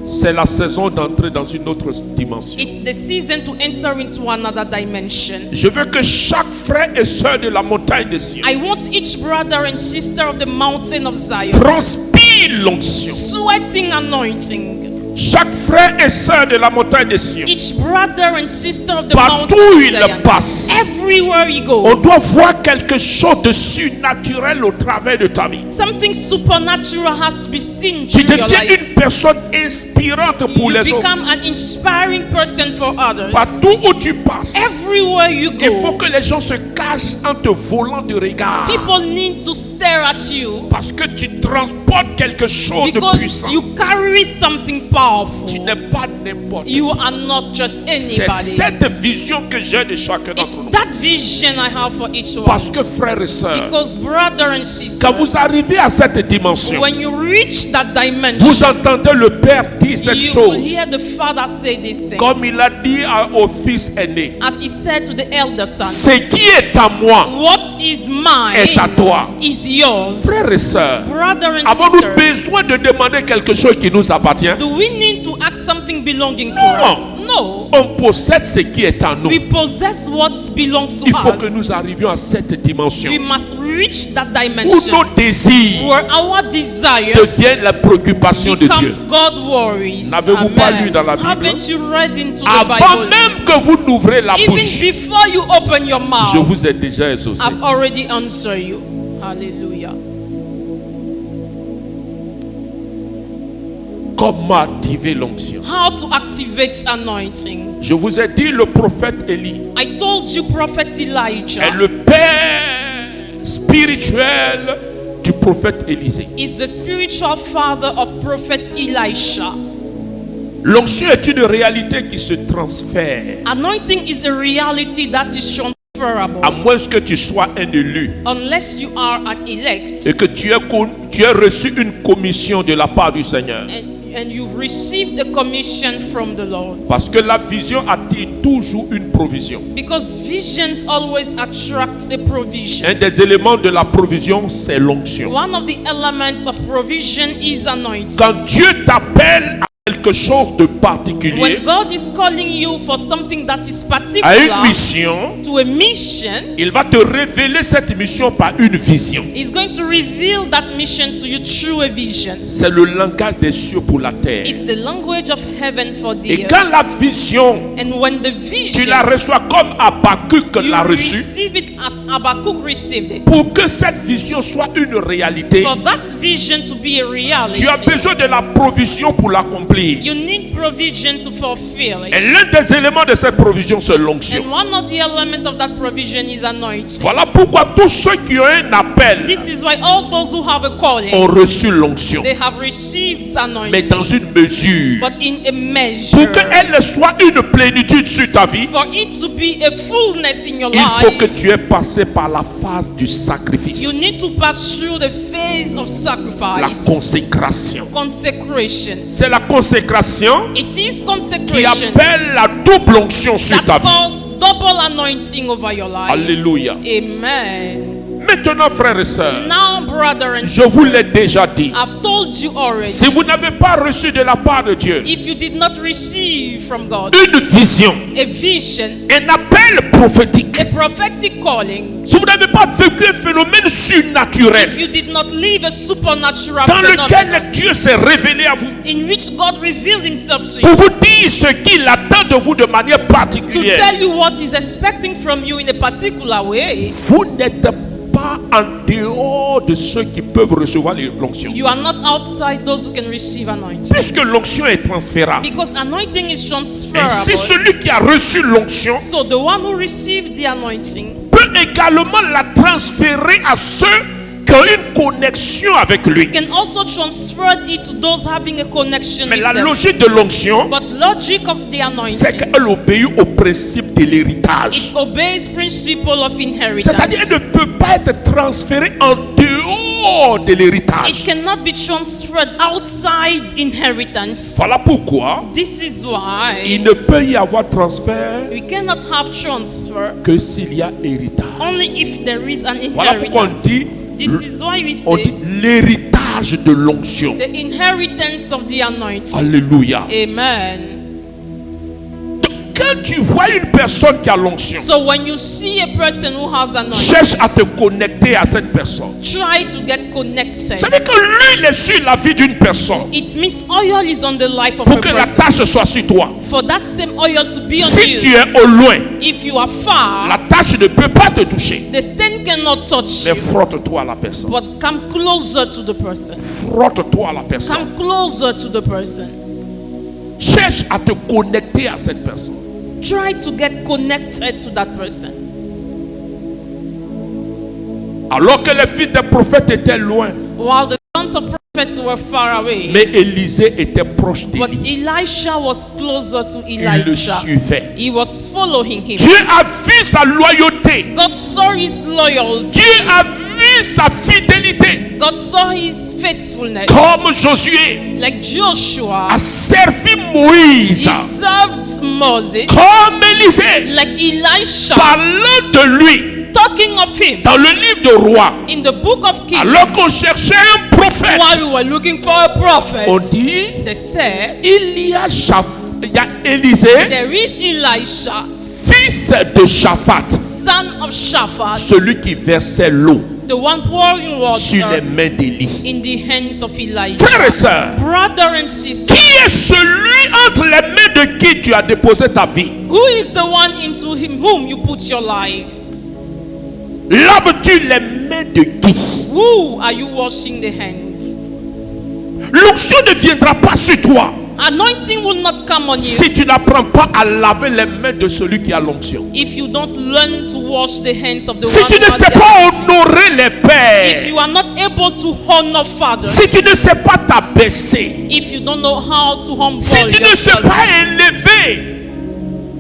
Speaker 2: C'est la saison d'entrer dans une autre dimension.
Speaker 3: It's the season to enter into another dimension.
Speaker 2: Je veux que chaque frère et sœur de la montagne de Sion
Speaker 3: I want each brother and sister of the mountain of Zion
Speaker 2: transpire l'onction.
Speaker 3: sweating anointing.
Speaker 2: Chaque frère et sœur de la montagne de Sion,
Speaker 3: Each brother and sister of the
Speaker 2: partout
Speaker 3: mountain
Speaker 2: où
Speaker 3: of
Speaker 2: il
Speaker 3: Zion,
Speaker 2: passe,
Speaker 3: everywhere he
Speaker 2: on
Speaker 3: goes,
Speaker 2: doit voir quelque chose de surnaturel au travers de ta vie.
Speaker 3: something supernatural has to be seen
Speaker 2: Tu
Speaker 3: through your
Speaker 2: deviens
Speaker 3: life.
Speaker 2: une personne inspirante pour
Speaker 3: You
Speaker 2: les autres.
Speaker 3: become an inspiring person for others.
Speaker 2: Partout où tu passes,
Speaker 3: Everywhere you
Speaker 2: il faut
Speaker 3: go,
Speaker 2: que les gens se cachent en te volant du regard.
Speaker 3: people need to stare at you
Speaker 2: Parce que tu transportes quelque chose de
Speaker 3: because
Speaker 2: puissant.
Speaker 3: you carry something powerful.
Speaker 2: Tu n'es pas n'importe
Speaker 3: You
Speaker 2: qui.
Speaker 3: are not just
Speaker 2: C'est
Speaker 3: anybody.
Speaker 2: cette vision que j'ai de chacun
Speaker 3: It's
Speaker 2: d'entre nous.
Speaker 3: that vision I have for each one.
Speaker 2: Parce que frères et sœurs,
Speaker 3: Because brother and sister,
Speaker 2: quand vous arrivez à cette dimension,
Speaker 3: when you reach that dimension,
Speaker 2: vous entendez le Père dire cette
Speaker 3: you will
Speaker 2: chose.
Speaker 3: hear the father say this thing.
Speaker 2: Comme il a dit au fils aîné.
Speaker 3: As he said to the elder son,
Speaker 2: Ce qui est à moi
Speaker 3: what is mine
Speaker 2: est à toi.
Speaker 3: is yours.
Speaker 2: Frères et sœurs,
Speaker 3: Brother and
Speaker 2: avons-nous
Speaker 3: sister,
Speaker 2: besoin de demander quelque chose qui nous appartient?
Speaker 3: do we need to ask something belonging to
Speaker 2: No.
Speaker 3: us? No.
Speaker 2: On possède ce qui est à nous.
Speaker 3: We possess what belongs to
Speaker 2: Il faut
Speaker 3: us.
Speaker 2: que nous arrivions à cette dimension
Speaker 3: We must reach that
Speaker 2: où
Speaker 3: dimension
Speaker 2: nos désirs
Speaker 3: where our desires
Speaker 2: deviennent la préoccupation de Dieu.
Speaker 3: becomes God worries.
Speaker 2: N'avez-vous pas
Speaker 3: Amen.
Speaker 2: lu dans la Bible?
Speaker 3: Haven't you read into the
Speaker 2: Avant
Speaker 3: Bible?
Speaker 2: même que vous n'ouvrez la
Speaker 3: Even
Speaker 2: bouche,
Speaker 3: before you open your
Speaker 2: je
Speaker 3: mouth,
Speaker 2: vous ai déjà exaucé.
Speaker 3: I've already answered you. Hallelujah.
Speaker 2: Comment activer l'onction?
Speaker 3: How to activate anointing.
Speaker 2: Je vous ai dit, le prophète Élie
Speaker 3: I told you, Prophet
Speaker 2: est
Speaker 3: Elijah
Speaker 2: le père spirituel du prophète Élisée.
Speaker 3: is the spiritual father of prophet Elisha.
Speaker 2: L'onction est une réalité qui se transfère.
Speaker 3: Anointing is a reality that is transferable.
Speaker 2: À moins que tu sois un élu
Speaker 3: Unless you are an elect
Speaker 2: et que tu aies reçu une commission de la part du Seigneur.
Speaker 3: and you've received a commission from the Lord.
Speaker 2: Parce que la vision attire toujours une provision.
Speaker 3: Because visions always attract a provision.
Speaker 2: Un des éléments de la provision, c'est l'onction.
Speaker 3: One of the elements of provision is anointing.
Speaker 2: Quand Dieu t'appelle à quelque chose de particulier,
Speaker 3: When God is calling you for something that is
Speaker 2: à une
Speaker 3: particular,
Speaker 2: mission,
Speaker 3: to a mission,
Speaker 2: il va te révéler cette mission par une vision.
Speaker 3: He's going to reveal that mission to you through a vision.
Speaker 2: C'est le langage des cieux pour la terre.
Speaker 3: It's the language of heaven for the
Speaker 2: Et
Speaker 3: earth.
Speaker 2: quand la vision,
Speaker 3: And when the
Speaker 2: tu
Speaker 3: vision,
Speaker 2: la reçois comme Habakkuk
Speaker 3: you
Speaker 2: l'a reçue,
Speaker 3: receive it as Habakkuk received it.
Speaker 2: pour que cette vision soit une réalité,
Speaker 3: For that vision to be a reality,
Speaker 2: tu as besoin de la provision pour l'accomplir.
Speaker 3: you need provision to fulfill
Speaker 2: Et
Speaker 3: it.
Speaker 2: l'un des éléments de cette provision, c'est l'onction.
Speaker 3: And one of the elements of that provision is anointing.
Speaker 2: Voilà pourquoi tous ceux qui ont un appel
Speaker 3: This is why all those who have a calling,
Speaker 2: ont reçu l'onction,
Speaker 3: they have received
Speaker 2: mais
Speaker 3: anointing,
Speaker 2: dans une mesure.
Speaker 3: but in a measure.
Speaker 2: Pour qu'elle soit une plénitude sur ta vie,
Speaker 3: For it to be a fullness in your
Speaker 2: il faut que
Speaker 3: life,
Speaker 2: tu aies passé par la phase du sacrifice,
Speaker 3: you need to pass through the phase of
Speaker 2: la
Speaker 3: sacrifice,
Speaker 2: consécration.
Speaker 3: consecration.
Speaker 2: C'est la consécration
Speaker 3: It is
Speaker 2: qui
Speaker 3: consecration
Speaker 2: appelle la double onction sur ta
Speaker 3: that
Speaker 2: vie.
Speaker 3: calls double anointing over your life.
Speaker 2: Alléluia.
Speaker 3: Amen.
Speaker 2: Maintenant, frères et sœurs,
Speaker 3: Now, brother and
Speaker 2: je vous
Speaker 3: sister,
Speaker 2: l'ai déjà dit.
Speaker 3: I've told you already.
Speaker 2: Si vous n'avez pas reçu de la part de Dieu
Speaker 3: If you did not receive from God
Speaker 2: une vision,
Speaker 3: a vision,
Speaker 2: un appel prophétique,
Speaker 3: a prophetic calling,
Speaker 2: si vous n'avez pas vécu un phénomène surnaturel
Speaker 3: if you did not live a supernatural
Speaker 2: dans
Speaker 3: phenomenon
Speaker 2: lequel Dieu s'est révélé à vous
Speaker 3: in which God revealed himself to
Speaker 2: pour
Speaker 3: you,
Speaker 2: vous dire ce qu'il attend de vous de manière
Speaker 3: to
Speaker 2: particulière,
Speaker 3: tell you what he's expecting from you in a particular way,
Speaker 2: vous n'êtes pas en dehors de ceux qui peuvent recevoir l'onction.
Speaker 3: you are not outside those who can receive anointing.
Speaker 2: Puisque l'onction est transférable,
Speaker 3: Because anointing is
Speaker 2: ainsi
Speaker 3: transferable.
Speaker 2: celui qui a reçu l'onction
Speaker 3: So the one who received the anointing
Speaker 2: peut également la transférer à ceux qui ont une connexion avec lui.
Speaker 3: can also transfer it to those having a connection
Speaker 2: Mais
Speaker 3: with
Speaker 2: la
Speaker 3: them.
Speaker 2: logique de l'onction,
Speaker 3: But logic of the
Speaker 2: c'est
Speaker 3: anointing,
Speaker 2: qu'elle obéit au principe de l'héritage.
Speaker 3: it obeys principle of
Speaker 2: C'est-à-dire
Speaker 3: inheritance.
Speaker 2: qu'elle ne peut pas être transférée en dehors de
Speaker 3: It
Speaker 2: l'héritage.
Speaker 3: cannot be transferred outside inheritance.
Speaker 2: Voilà pourquoi
Speaker 3: This is why
Speaker 2: il ne peut y avoir transfert
Speaker 3: we cannot have transfer
Speaker 2: que s'il y a héritage.
Speaker 3: only if there is an
Speaker 2: Voilà pourquoi on
Speaker 3: inheritance.
Speaker 2: dit,
Speaker 3: This is why we
Speaker 2: on dit
Speaker 3: say
Speaker 2: l'héritage de l'onction.
Speaker 3: the inheritance of the anointing.
Speaker 2: Alléluia.
Speaker 3: Amen.
Speaker 2: Donc, quand tu vois une personne qui a l'onction,
Speaker 3: So when you see a person who has anointing,
Speaker 2: cherche à te connecter à cette personne.
Speaker 3: try to get connected.
Speaker 2: Ça veut dire que l'huile est sur la vie d'une personne
Speaker 3: It means oil is on the life of
Speaker 2: pour
Speaker 3: a
Speaker 2: que la
Speaker 3: person.
Speaker 2: tâche soit sur toi.
Speaker 3: For that same oil to be on
Speaker 2: Si tu
Speaker 3: you,
Speaker 2: es au loin,
Speaker 3: if you are far,
Speaker 2: la tâche ne peut pas te toucher.
Speaker 3: the stain cannot touch
Speaker 2: Mais
Speaker 3: you.
Speaker 2: frotte-toi à la personne.
Speaker 3: But come closer to the person.
Speaker 2: Frotte-toi à la personne.
Speaker 3: Come closer to the person.
Speaker 2: Cherche à te connecter à cette personne.
Speaker 3: Try to get connected to that person.
Speaker 2: Alors que les fils des prophètes étaient loin,
Speaker 3: While the sons of prophets were far away,
Speaker 2: mais Élisée était proche de
Speaker 3: but
Speaker 2: lui.
Speaker 3: Elisha was closer to
Speaker 2: Il le
Speaker 3: Elijah.
Speaker 2: suivait.
Speaker 3: He was following him.
Speaker 2: Dieu a vu sa loyauté.
Speaker 3: God saw his loyalty.
Speaker 2: Dieu a vu sa fidélité.
Speaker 3: God saw his faithfulness.
Speaker 2: Comme Josué
Speaker 3: Like Joshua,
Speaker 2: a servi
Speaker 3: he
Speaker 2: Moïse.
Speaker 3: served Moses.
Speaker 2: Comme Élisée,
Speaker 3: Like Elisha,
Speaker 2: parlant de lui
Speaker 3: talking of him
Speaker 2: dans le livre de Rois.
Speaker 3: in the book of Kings.
Speaker 2: Alors qu'on cherchait un prophète,
Speaker 3: While we were looking for a prophet,
Speaker 2: on dit
Speaker 3: they said,
Speaker 2: il y a Élisée,
Speaker 3: there is Elisha,
Speaker 2: fils de Shaphat,
Speaker 3: son of Shaphat,
Speaker 2: celui qui versait l'eau
Speaker 3: the one pouring
Speaker 2: sur les
Speaker 3: water
Speaker 2: mains d'Élie.
Speaker 3: in the hands of Elijah.
Speaker 2: Frères et sœurs,
Speaker 3: Brother and sister,
Speaker 2: qui est celui entre les mains de qui tu as déposé ta vie?
Speaker 3: who is the one into him whom you put your life?
Speaker 2: Laves-tu les mains de qui?
Speaker 3: Who are you washing the hands?
Speaker 2: L'onction ne viendra pas sur toi
Speaker 3: Anointing will not come on you
Speaker 2: si tu n'apprends pas à laver les mains de celui qui a l'onction.
Speaker 3: if you don't learn to wash the hands of the
Speaker 2: Si
Speaker 3: one
Speaker 2: tu
Speaker 3: who
Speaker 2: ne
Speaker 3: has
Speaker 2: sais
Speaker 3: the
Speaker 2: pas
Speaker 3: anointing.
Speaker 2: honorer les
Speaker 3: If
Speaker 2: pères,
Speaker 3: you are not able to honor fathers,
Speaker 2: si tu ne sais pas t'abaisser,
Speaker 3: if you don't know how to humble
Speaker 2: si tu ne sais
Speaker 3: yourself,
Speaker 2: pas élever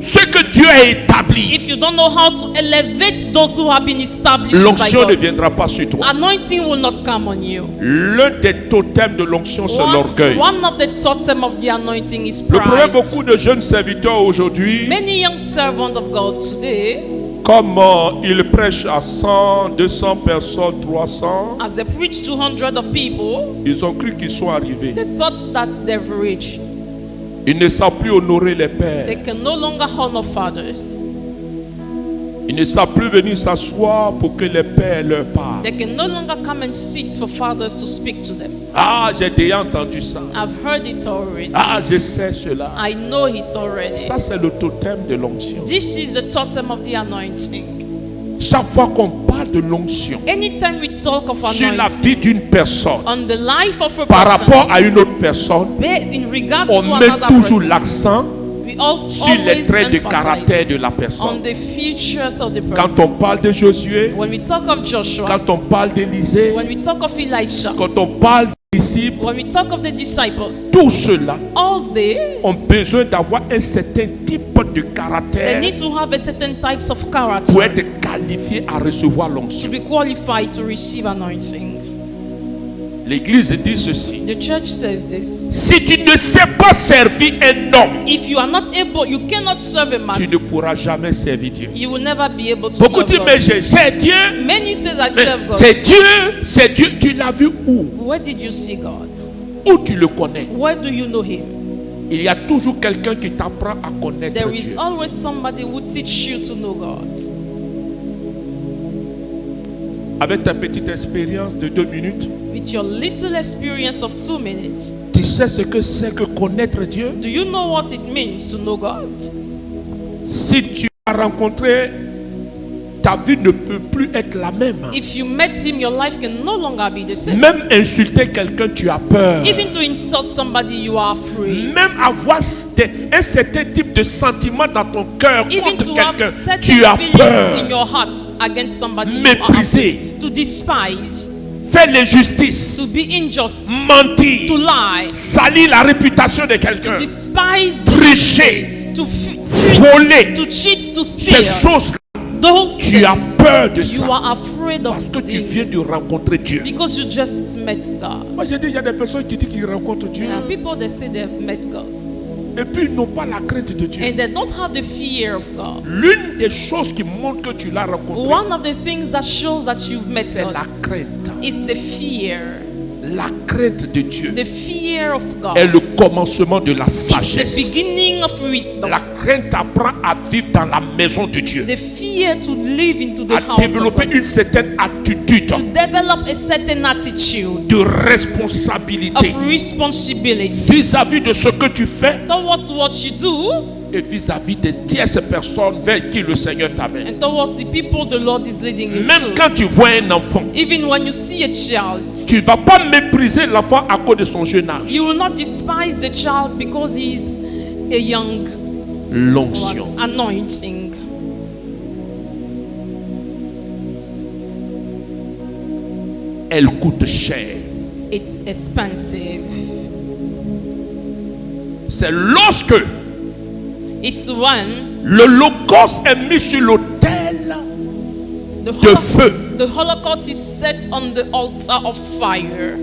Speaker 2: ce que Dieu a établi,
Speaker 3: if you don't know how to elevate those who have been established by
Speaker 2: l'onction ne
Speaker 3: God,
Speaker 2: viendra pas sur toi.
Speaker 3: anointing will not come on you.
Speaker 2: L'un des totems de l'onction, c'est l'orgueil.
Speaker 3: One of the totem of the anointing is
Speaker 2: Le problème,
Speaker 3: pride.
Speaker 2: beaucoup de jeunes serviteurs aujourd'hui,
Speaker 3: Many young servants of God today,
Speaker 2: comme ils prêchent à 100, 200 personnes, 300,
Speaker 3: as they preach to hundreds of people,
Speaker 2: ils ont cru qu'ils sont arrivés.
Speaker 3: they thought that they've reached.
Speaker 2: Ils ne savent plus honorer les pères.
Speaker 3: They can no longer honor fathers.
Speaker 2: Ils ne savent plus venir s'asseoir pour que les pères leur parlent.
Speaker 3: They can no longer come and sit for fathers to speak to them.
Speaker 2: Ah, j'ai déjà entendu ça.
Speaker 3: I've heard it already.
Speaker 2: Ah, je sais cela.
Speaker 3: I know it already.
Speaker 2: Ça, c'est le totem de l'onction.
Speaker 3: This is the totem of the anointing.
Speaker 2: Chaque fois qu'on parle de l'onction
Speaker 3: Anytime we talk of
Speaker 2: sur la
Speaker 3: anointing,
Speaker 2: vie d'une personne
Speaker 3: on the life of a
Speaker 2: par
Speaker 3: person,
Speaker 2: rapport à une autre personne,
Speaker 3: in regard
Speaker 2: on
Speaker 3: to
Speaker 2: met
Speaker 3: another
Speaker 2: toujours
Speaker 3: person,
Speaker 2: l'accent
Speaker 3: we also
Speaker 2: sur les
Speaker 3: always
Speaker 2: traits de
Speaker 3: emphasize
Speaker 2: caractère de la
Speaker 3: on
Speaker 2: personne.
Speaker 3: the features of the
Speaker 2: Quand
Speaker 3: person.
Speaker 2: on parle de Josué,
Speaker 3: When we talk of Joshua,
Speaker 2: quand on parle d'Élisée,
Speaker 3: when we talk of Elisha,
Speaker 2: quand on parle des disciples,
Speaker 3: when we talk of the disciples,
Speaker 2: tout cela
Speaker 3: all they
Speaker 2: ont besoin d'avoir un certain type de caractère
Speaker 3: need to have a certain types of
Speaker 2: pour
Speaker 3: character
Speaker 2: être qualifié à recevoir
Speaker 3: to
Speaker 2: l'onction.
Speaker 3: be qualified to receive anointing.
Speaker 2: L'Église dit ceci:
Speaker 3: The church says this.
Speaker 2: si tu ne sais pas servir un homme,
Speaker 3: If you are not able, you cannot serve a
Speaker 2: tu
Speaker 3: man.
Speaker 2: ne pourras jamais servir Dieu.
Speaker 3: You will never be able to
Speaker 2: Beaucoup
Speaker 3: serve
Speaker 2: disent, mais
Speaker 3: God.
Speaker 2: c'est Dieu.
Speaker 3: Many say I
Speaker 2: Mais
Speaker 3: serve God.
Speaker 2: c'est Dieu. Tu l'as vu où?
Speaker 3: Where did you see God?
Speaker 2: Où tu le connais?
Speaker 3: Where do you know Him?
Speaker 2: Il y a toujours quelqu'un qui t'apprend à connaître
Speaker 3: There is
Speaker 2: Dieu.
Speaker 3: always somebody who teach you to know God.
Speaker 2: Avec ta petite expérience de 2 minutes,
Speaker 3: With your little experience of 2 minutes,
Speaker 2: tu sais ce que c'est que connaître Dieu?
Speaker 3: do you know what it means to know God?
Speaker 2: Si tu as rencontré, ta vie ne peut plus être la même.
Speaker 3: If you met Him, your life can no longer be the same.
Speaker 2: Même insulter quelqu'un, tu as peur.
Speaker 3: Even to insult somebody, you are afraid.
Speaker 2: Même avoir un certain type de sentiment dans ton cœur
Speaker 3: Even
Speaker 2: contre
Speaker 3: to have
Speaker 2: quelqu'un,
Speaker 3: certain
Speaker 2: tu as
Speaker 3: feelings in
Speaker 2: peur.
Speaker 3: your heart against somebody, you are
Speaker 2: Mépriser.
Speaker 3: afraid. To despise,
Speaker 2: Faire l'injustice,
Speaker 3: to be unjust,
Speaker 2: mentir,
Speaker 3: to lie,
Speaker 2: salir la réputation de quelqu'un,
Speaker 3: despise,
Speaker 2: tricher,
Speaker 3: to
Speaker 2: voler.
Speaker 3: to cheat, to
Speaker 2: Ces
Speaker 3: steal.
Speaker 2: choses,
Speaker 3: Those
Speaker 2: tu as
Speaker 3: things,
Speaker 2: peur de
Speaker 3: you
Speaker 2: ça
Speaker 3: are afraid of
Speaker 2: parce que tu
Speaker 3: them
Speaker 2: viens de rencontrer Dieu.
Speaker 3: because you just met God.
Speaker 2: Moi, j'ai dit, il y a des personnes qui disent qu'ils rencontrent Dieu
Speaker 3: There are people that say they've met God
Speaker 2: et puis ils n'ont pas la crainte de Dieu.
Speaker 3: and they don't have the fear of God.
Speaker 2: L'une des choses qui montre que tu l'as rencontré,
Speaker 3: One of the things that shows that you've met
Speaker 2: c'est
Speaker 3: God
Speaker 2: la crainte.
Speaker 3: is the fear.
Speaker 2: La crainte de Dieu
Speaker 3: The fear of God
Speaker 2: est le commencement de la
Speaker 3: is the
Speaker 2: sagesse.
Speaker 3: beginning of wisdom.
Speaker 2: La crainte apprend à vivre dans la maison de Dieu,
Speaker 3: The fear to live into the
Speaker 2: à
Speaker 3: house of
Speaker 2: développer
Speaker 3: God.
Speaker 2: une certaine attitude
Speaker 3: To develop a certain attitude
Speaker 2: de responsabilité
Speaker 3: of responsibility
Speaker 2: vis-à-vis de ce que tu fais
Speaker 3: towards what you do
Speaker 2: et vis-à-vis des tierces personnes vers qui le Seigneur t'amène.
Speaker 3: and towards the people the Lord is leading you
Speaker 2: Même
Speaker 3: to.
Speaker 2: quand tu vois un enfant,
Speaker 3: Even when you see a child,
Speaker 2: tu ne vas pas mépriser l'enfant à cause de son jeune âge.
Speaker 3: you will not despise the child because he is a young
Speaker 2: L'onction.
Speaker 3: one. Anointing.
Speaker 2: Elle coûte cher.
Speaker 3: It's expensive.
Speaker 2: C'est lorsque
Speaker 3: It's when
Speaker 2: l'holocauste est mis sur l'autel
Speaker 3: the,
Speaker 2: de feu.
Speaker 3: the Holocaust is set on the altar of fire.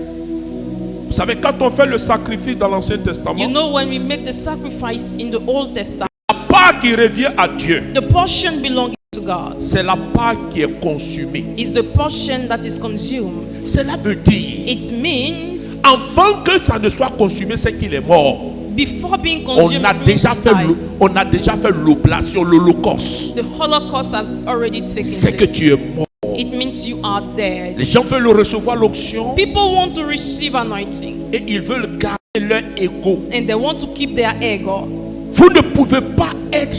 Speaker 2: Vous savez, quand on fait le sacrifice dans l'Ancien Testament,
Speaker 3: You know, when we make the sacrifice in the Old Testament,
Speaker 2: la part qui revient à Dieu,
Speaker 3: the portion belonging to God
Speaker 2: c'est la part qui est consumée.
Speaker 3: is the portion that is consumed.
Speaker 2: Cela veut dire,
Speaker 3: It means
Speaker 2: avant que ça ne soit consumé, c'est qu'il est mort.
Speaker 3: before being consumed,
Speaker 2: On a
Speaker 3: it means
Speaker 2: déjà
Speaker 3: he
Speaker 2: fait,
Speaker 3: died.
Speaker 2: on a déjà fait l'oblation, l'holocauste.
Speaker 3: The Holocaust has already taken
Speaker 2: C'est que
Speaker 3: place.
Speaker 2: tu es mort.
Speaker 3: It means you are dead.
Speaker 2: Les gens veulent recevoir l'onction
Speaker 3: People want to receive anointing
Speaker 2: et ils veulent garder leur ego.
Speaker 3: and they want to keep their ego.
Speaker 2: Vous ne pouvez pas être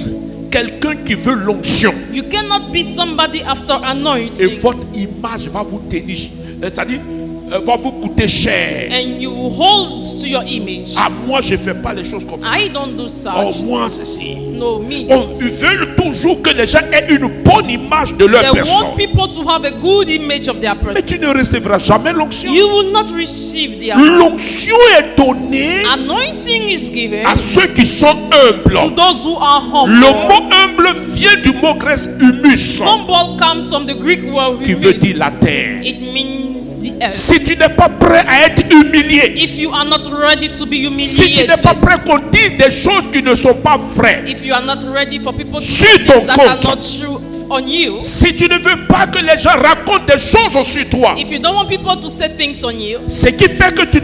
Speaker 2: quelqu'un qui veut l'onction
Speaker 3: You cannot be somebody after
Speaker 2: et
Speaker 3: anointing
Speaker 2: votre image va vous tenir. C'est-à-dire, va vous coûter cher.
Speaker 3: and you hold to your image.
Speaker 2: Ah, moi, je ne fais pas les choses comme ça.
Speaker 3: I don't do
Speaker 2: Oh,
Speaker 3: such.
Speaker 2: moi, ceci.
Speaker 3: No, me.
Speaker 2: Ils veulent toujours que les gens aient une bonne image de leur
Speaker 3: They
Speaker 2: personne.
Speaker 3: want people to have a good image of their
Speaker 2: Mais
Speaker 3: person.
Speaker 2: tu ne recevras jamais l'onction.
Speaker 3: You will not receive the anointing.
Speaker 2: L'onction est donnée
Speaker 3: Anointing is given
Speaker 2: à ceux qui sont
Speaker 3: to
Speaker 2: humbles.
Speaker 3: those who are
Speaker 2: Le
Speaker 3: humble.
Speaker 2: mot humble vient du mot grec humus,
Speaker 3: Humble comes from the Greek word
Speaker 2: qui veut
Speaker 3: humus.
Speaker 2: dire la terre.
Speaker 3: It means the earth.
Speaker 2: Si tu n'es pas prêt à être humilié,
Speaker 3: If you are not ready to be
Speaker 2: si tu
Speaker 3: humiliated,
Speaker 2: n'es pas prêt qu'on dise des choses qui ne sont pas vraies,
Speaker 3: if you are not ready for people to
Speaker 2: Sur
Speaker 3: say
Speaker 2: ton
Speaker 3: things that are
Speaker 2: compte.
Speaker 3: not true on you,
Speaker 2: si tu ne veux pas que les gens racontent des choses sur toi,
Speaker 3: if you don't want people to say things on you,
Speaker 2: ce qui fait que tu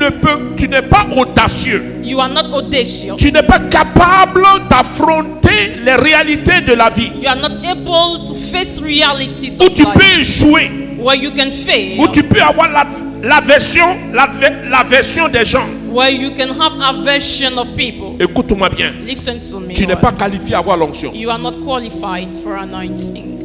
Speaker 2: n'es pas audacieux,
Speaker 3: you are not audacious.
Speaker 2: tu n'es pas capable d'affronter les réalités de la vie,
Speaker 3: You are not able to face realities
Speaker 2: où
Speaker 3: of
Speaker 2: tu
Speaker 3: life,
Speaker 2: peux échouer,
Speaker 3: where you can fail,
Speaker 2: où tu peux avoir l'aversion des gens.
Speaker 3: where you can have aversion of people.
Speaker 2: Écoute-moi bien,
Speaker 3: Listen to me.
Speaker 2: tu n'es
Speaker 3: well.
Speaker 2: pas qualifié à avoir l'onction.
Speaker 3: You are not qualified for anointing.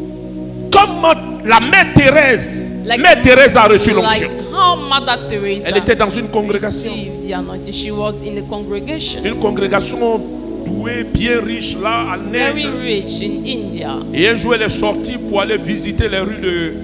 Speaker 2: Comme la mère Thérèse,
Speaker 3: Like
Speaker 2: a reçu l'onction.
Speaker 3: how Mother Teresa
Speaker 2: Elle était dans une congrégation.
Speaker 3: received the anointing. She was in a congregation,
Speaker 2: Une congrégation douée, bien riche là, en
Speaker 3: very
Speaker 2: Inde.
Speaker 3: rich in India.
Speaker 2: Et un jour, elle est sortie pour aller visiter les rues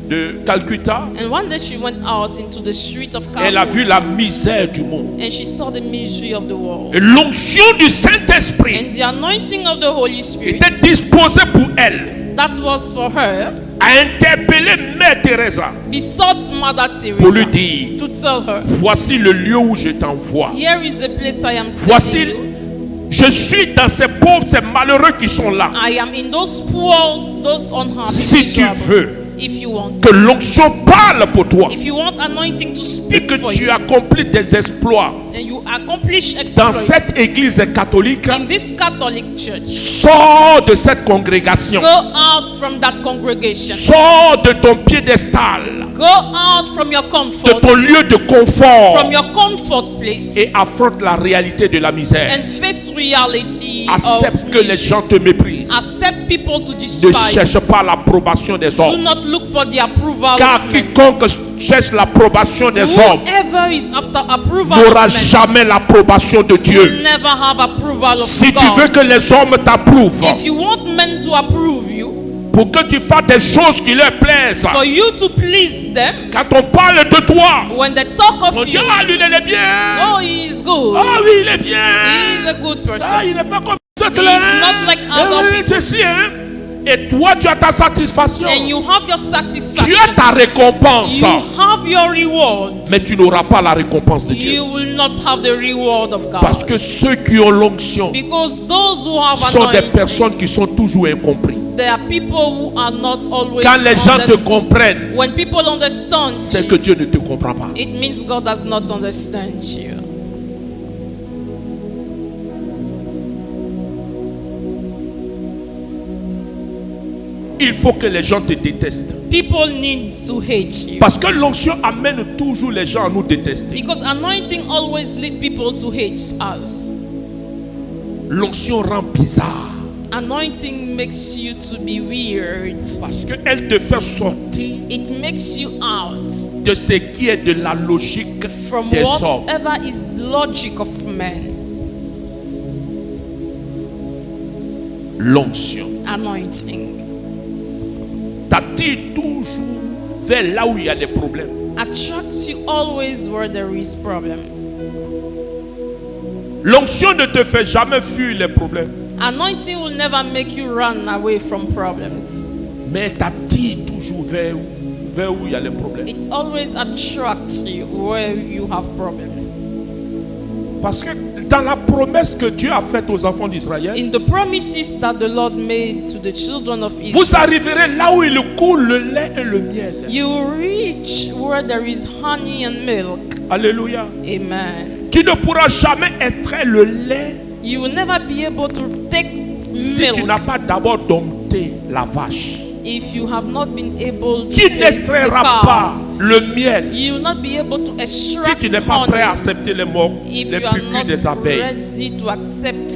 Speaker 2: de Calcutta.
Speaker 3: And one day she went out into the street of
Speaker 2: Elle a vu
Speaker 3: Calcutta,
Speaker 2: la misère du monde.
Speaker 3: and she saw the misery of the world.
Speaker 2: Et l'onction du Saint-Esprit
Speaker 3: And the anointing of the Holy Spirit
Speaker 2: était disposée pour elle
Speaker 3: that was for her
Speaker 2: à interpeller Mère Teresa
Speaker 3: besought Mother
Speaker 2: pour lui
Speaker 3: Teresa
Speaker 2: dire:
Speaker 3: to tell her,
Speaker 2: voici le lieu où je t'envoie.
Speaker 3: here is the place I am
Speaker 2: Voici,
Speaker 3: sending you.
Speaker 2: je suis dans ces pauvres, ces malheureux qui sont là.
Speaker 3: I am in those poor, those unhappy,
Speaker 2: Si tu
Speaker 3: miserable.
Speaker 2: veux
Speaker 3: If you want,
Speaker 2: que l'onction parle pour toi
Speaker 3: if you want anointing to
Speaker 2: et
Speaker 3: speak
Speaker 2: que
Speaker 3: for
Speaker 2: tu
Speaker 3: you,
Speaker 2: accomplis des exploits
Speaker 3: and you accomplish
Speaker 2: dans
Speaker 3: exploits
Speaker 2: cette église catholique,
Speaker 3: in this Catholic church,
Speaker 2: sors de cette congrégation.
Speaker 3: go out from that congregation.
Speaker 2: Sors de ton piédestal,
Speaker 3: Go out from your
Speaker 2: de
Speaker 3: comfort,
Speaker 2: ton lieu de confort
Speaker 3: from your comfort place,
Speaker 2: et affronte la réalité de la misère.
Speaker 3: and face reality
Speaker 2: Accepte
Speaker 3: of
Speaker 2: que les
Speaker 3: misery.
Speaker 2: gens te méprisent.
Speaker 3: Accept people to
Speaker 2: Ne
Speaker 3: despise.
Speaker 2: cherche pas l'approbation des
Speaker 3: Do
Speaker 2: hommes.
Speaker 3: not look for the approval
Speaker 2: Car
Speaker 3: of men.
Speaker 2: quiconque cherche l'approbation des hommes
Speaker 3: Whoever is after approval
Speaker 2: n'aura
Speaker 3: of men
Speaker 2: jamais l'approbation de
Speaker 3: will
Speaker 2: Dieu.
Speaker 3: never have approval of
Speaker 2: Si tu
Speaker 3: God.
Speaker 2: veux que les hommes t'approuvent,
Speaker 3: If you want men to approve you,
Speaker 2: pour que tu fasses des choses qui leur plaisent,
Speaker 3: for you to please them,
Speaker 2: quand on parle de toi,
Speaker 3: when they talk
Speaker 2: on
Speaker 3: of
Speaker 2: dit:
Speaker 3: you,
Speaker 2: ah, lui, il est bien.
Speaker 3: oh, he is good.
Speaker 2: Ah oui, il est bien.
Speaker 3: He is a good
Speaker 2: Ah,
Speaker 3: person.
Speaker 2: il n'est pas comme ça.
Speaker 3: He is not like other people.
Speaker 2: Ceci, hein. Et toi, tu as ta satisfaction.
Speaker 3: And you have your
Speaker 2: Tu as
Speaker 3: satisfaction.
Speaker 2: ta récompense.
Speaker 3: You have your reward.
Speaker 2: Mais tu n'auras pas la récompense de Dieu.
Speaker 3: You will not have the reward of
Speaker 2: Parce
Speaker 3: God.
Speaker 2: que ceux qui ont l'onction
Speaker 3: Because those who have
Speaker 2: sont des
Speaker 3: anointing,
Speaker 2: personnes qui sont toujours incompris.
Speaker 3: there are people who are not always
Speaker 2: Quand les gens te
Speaker 3: understood.
Speaker 2: comprennent,
Speaker 3: When people understand
Speaker 2: c'est
Speaker 3: you,
Speaker 2: que Dieu ne te comprend pas.
Speaker 3: it means God does not understand you.
Speaker 2: Il faut que les gens te détestent.
Speaker 3: People need to hate you.
Speaker 2: Parce que l'onction amène toujours les gens à nous détester.
Speaker 3: Because anointing always lead people to hate us.
Speaker 2: L'onction rend bizarre.
Speaker 3: Anointing makes you to be weird.
Speaker 2: Parce qu'elle te fait sortir
Speaker 3: It makes you out
Speaker 2: de ce qui est de la logique
Speaker 3: from
Speaker 2: des hommes.
Speaker 3: whatever is logic of men.
Speaker 2: L'onction
Speaker 3: Anointing
Speaker 2: t'attire toujours vers là où il y a des problèmes.
Speaker 3: attracts you always where there is problem.
Speaker 2: L'onction ne te fait jamais fuir les problèmes,
Speaker 3: Anointing will never make you run away from problems.
Speaker 2: mais elle t'attire toujours vers où il y a les problèmes.
Speaker 3: It always attracts you where you have problems.
Speaker 2: Parce que dans la promesse que Dieu a faite aux enfants d'Israël,
Speaker 3: In the promises that the Lord made to the children of Israel,
Speaker 2: vous arriverez là où il coule le lait et le miel.
Speaker 3: you reach where there is honey and milk.
Speaker 2: Alléluia.
Speaker 3: Amen.
Speaker 2: Tu ne pourras jamais extraire le lait
Speaker 3: You will never be able to take
Speaker 2: si tu n'as
Speaker 3: milk
Speaker 2: pas d'abord dompté la vache.
Speaker 3: if you have not been able to
Speaker 2: Tu
Speaker 3: face the
Speaker 2: n'extrairas
Speaker 3: cow.
Speaker 2: pas le miel
Speaker 3: You will not be able to
Speaker 2: si
Speaker 3: extract
Speaker 2: tu n'es pas prêt à
Speaker 3: honey
Speaker 2: accepter les
Speaker 3: if
Speaker 2: les
Speaker 3: you are
Speaker 2: piqûres des
Speaker 3: not
Speaker 2: abeilles.
Speaker 3: ready to accept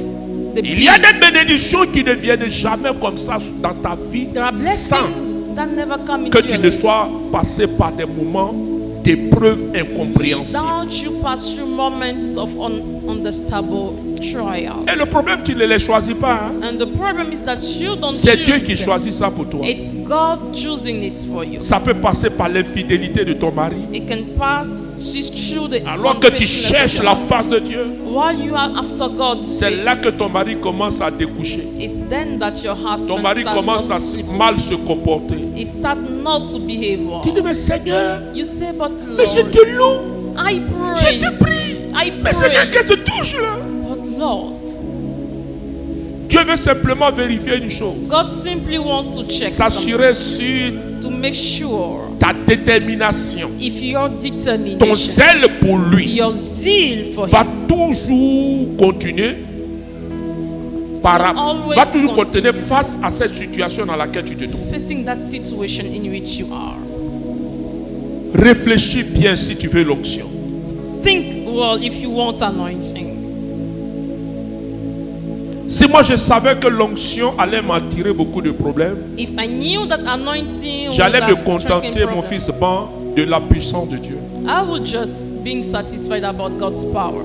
Speaker 3: the
Speaker 2: Il y a des
Speaker 3: bees.
Speaker 2: bénédictions qui ne viennent jamais comme ça dans ta vie
Speaker 3: There are
Speaker 2: sans
Speaker 3: blessings that never come
Speaker 2: que
Speaker 3: into
Speaker 2: tu
Speaker 3: your
Speaker 2: ne
Speaker 3: life
Speaker 2: sois passé par des moments d'épreuves incompréhensibles.
Speaker 3: Without you pass through moments of ununderstandable trials.
Speaker 2: Et le problème, tu ne les choisis pas. Hein?
Speaker 3: And the problem is that you don't
Speaker 2: C'est
Speaker 3: choose
Speaker 2: Dieu qui
Speaker 3: them.
Speaker 2: choisit ça pour toi.
Speaker 3: It's God choosing it for you.
Speaker 2: Ça peut passer par l'infidélité de ton mari.
Speaker 3: It can pass she's through the
Speaker 2: Alors que tu
Speaker 3: unfaithfulness
Speaker 2: cherches
Speaker 3: of
Speaker 2: la
Speaker 3: God.
Speaker 2: face de Dieu,
Speaker 3: While you are after God's
Speaker 2: c'est là
Speaker 3: face,
Speaker 2: que ton mari commence à découcher.
Speaker 3: it's then that your
Speaker 2: Ton
Speaker 3: husband
Speaker 2: mari
Speaker 3: start
Speaker 2: commence
Speaker 3: not
Speaker 2: à
Speaker 3: to sleep.
Speaker 2: mal se comporter.
Speaker 3: He start not to behave well.
Speaker 2: Tu dis, mais Seigneur,
Speaker 3: You say, but
Speaker 2: mais je
Speaker 3: Lord,
Speaker 2: te loue.
Speaker 3: I
Speaker 2: Je te
Speaker 3: praise.
Speaker 2: prie.
Speaker 3: I
Speaker 2: Mais Seigneur,
Speaker 3: pray.
Speaker 2: qu'elle te touche là.
Speaker 3: But Lord,
Speaker 2: Dieu veut simplement vérifier une chose.
Speaker 3: God simply wants to check something,
Speaker 2: S'assurer sur
Speaker 3: to make sure
Speaker 2: ta détermination.
Speaker 3: if your
Speaker 2: Ton
Speaker 3: determination,
Speaker 2: zèle pour lui
Speaker 3: your zeal for
Speaker 2: va
Speaker 3: Him,
Speaker 2: toujours continuer
Speaker 3: always
Speaker 2: va toujours
Speaker 3: continue.
Speaker 2: continuer face à cette situation dans laquelle tu te trouves.
Speaker 3: facing that situation in which you are.
Speaker 2: Réfléchis bien si tu veux l'onction.
Speaker 3: Think well if you want anointing.
Speaker 2: Si moi je savais que l'onction allait m'en tirer beaucoup de problèmes,
Speaker 3: If I knew that anointing would
Speaker 2: j'allais me
Speaker 3: have stricken
Speaker 2: contenter, mon
Speaker 3: problems,
Speaker 2: fils Ben, de la puissance de Dieu.
Speaker 3: I would just being satisfied about God's power.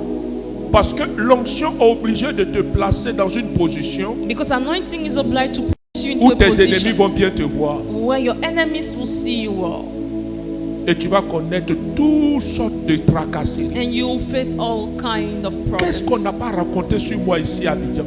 Speaker 2: Parce que l'onction est obligée de te placer dans une position
Speaker 3: Because anointing is obliged to put you into
Speaker 2: où
Speaker 3: a
Speaker 2: tes ennemis
Speaker 3: position
Speaker 2: vont bien te voir.
Speaker 3: where your enemies will see you well.
Speaker 2: Et tu vas connaître toutes sortes de tracasseries.
Speaker 3: And you will face all kind of
Speaker 2: Qu'est-ce qu'on n'a
Speaker 3: problems.
Speaker 2: pas raconté sur moi ici à Abidjan?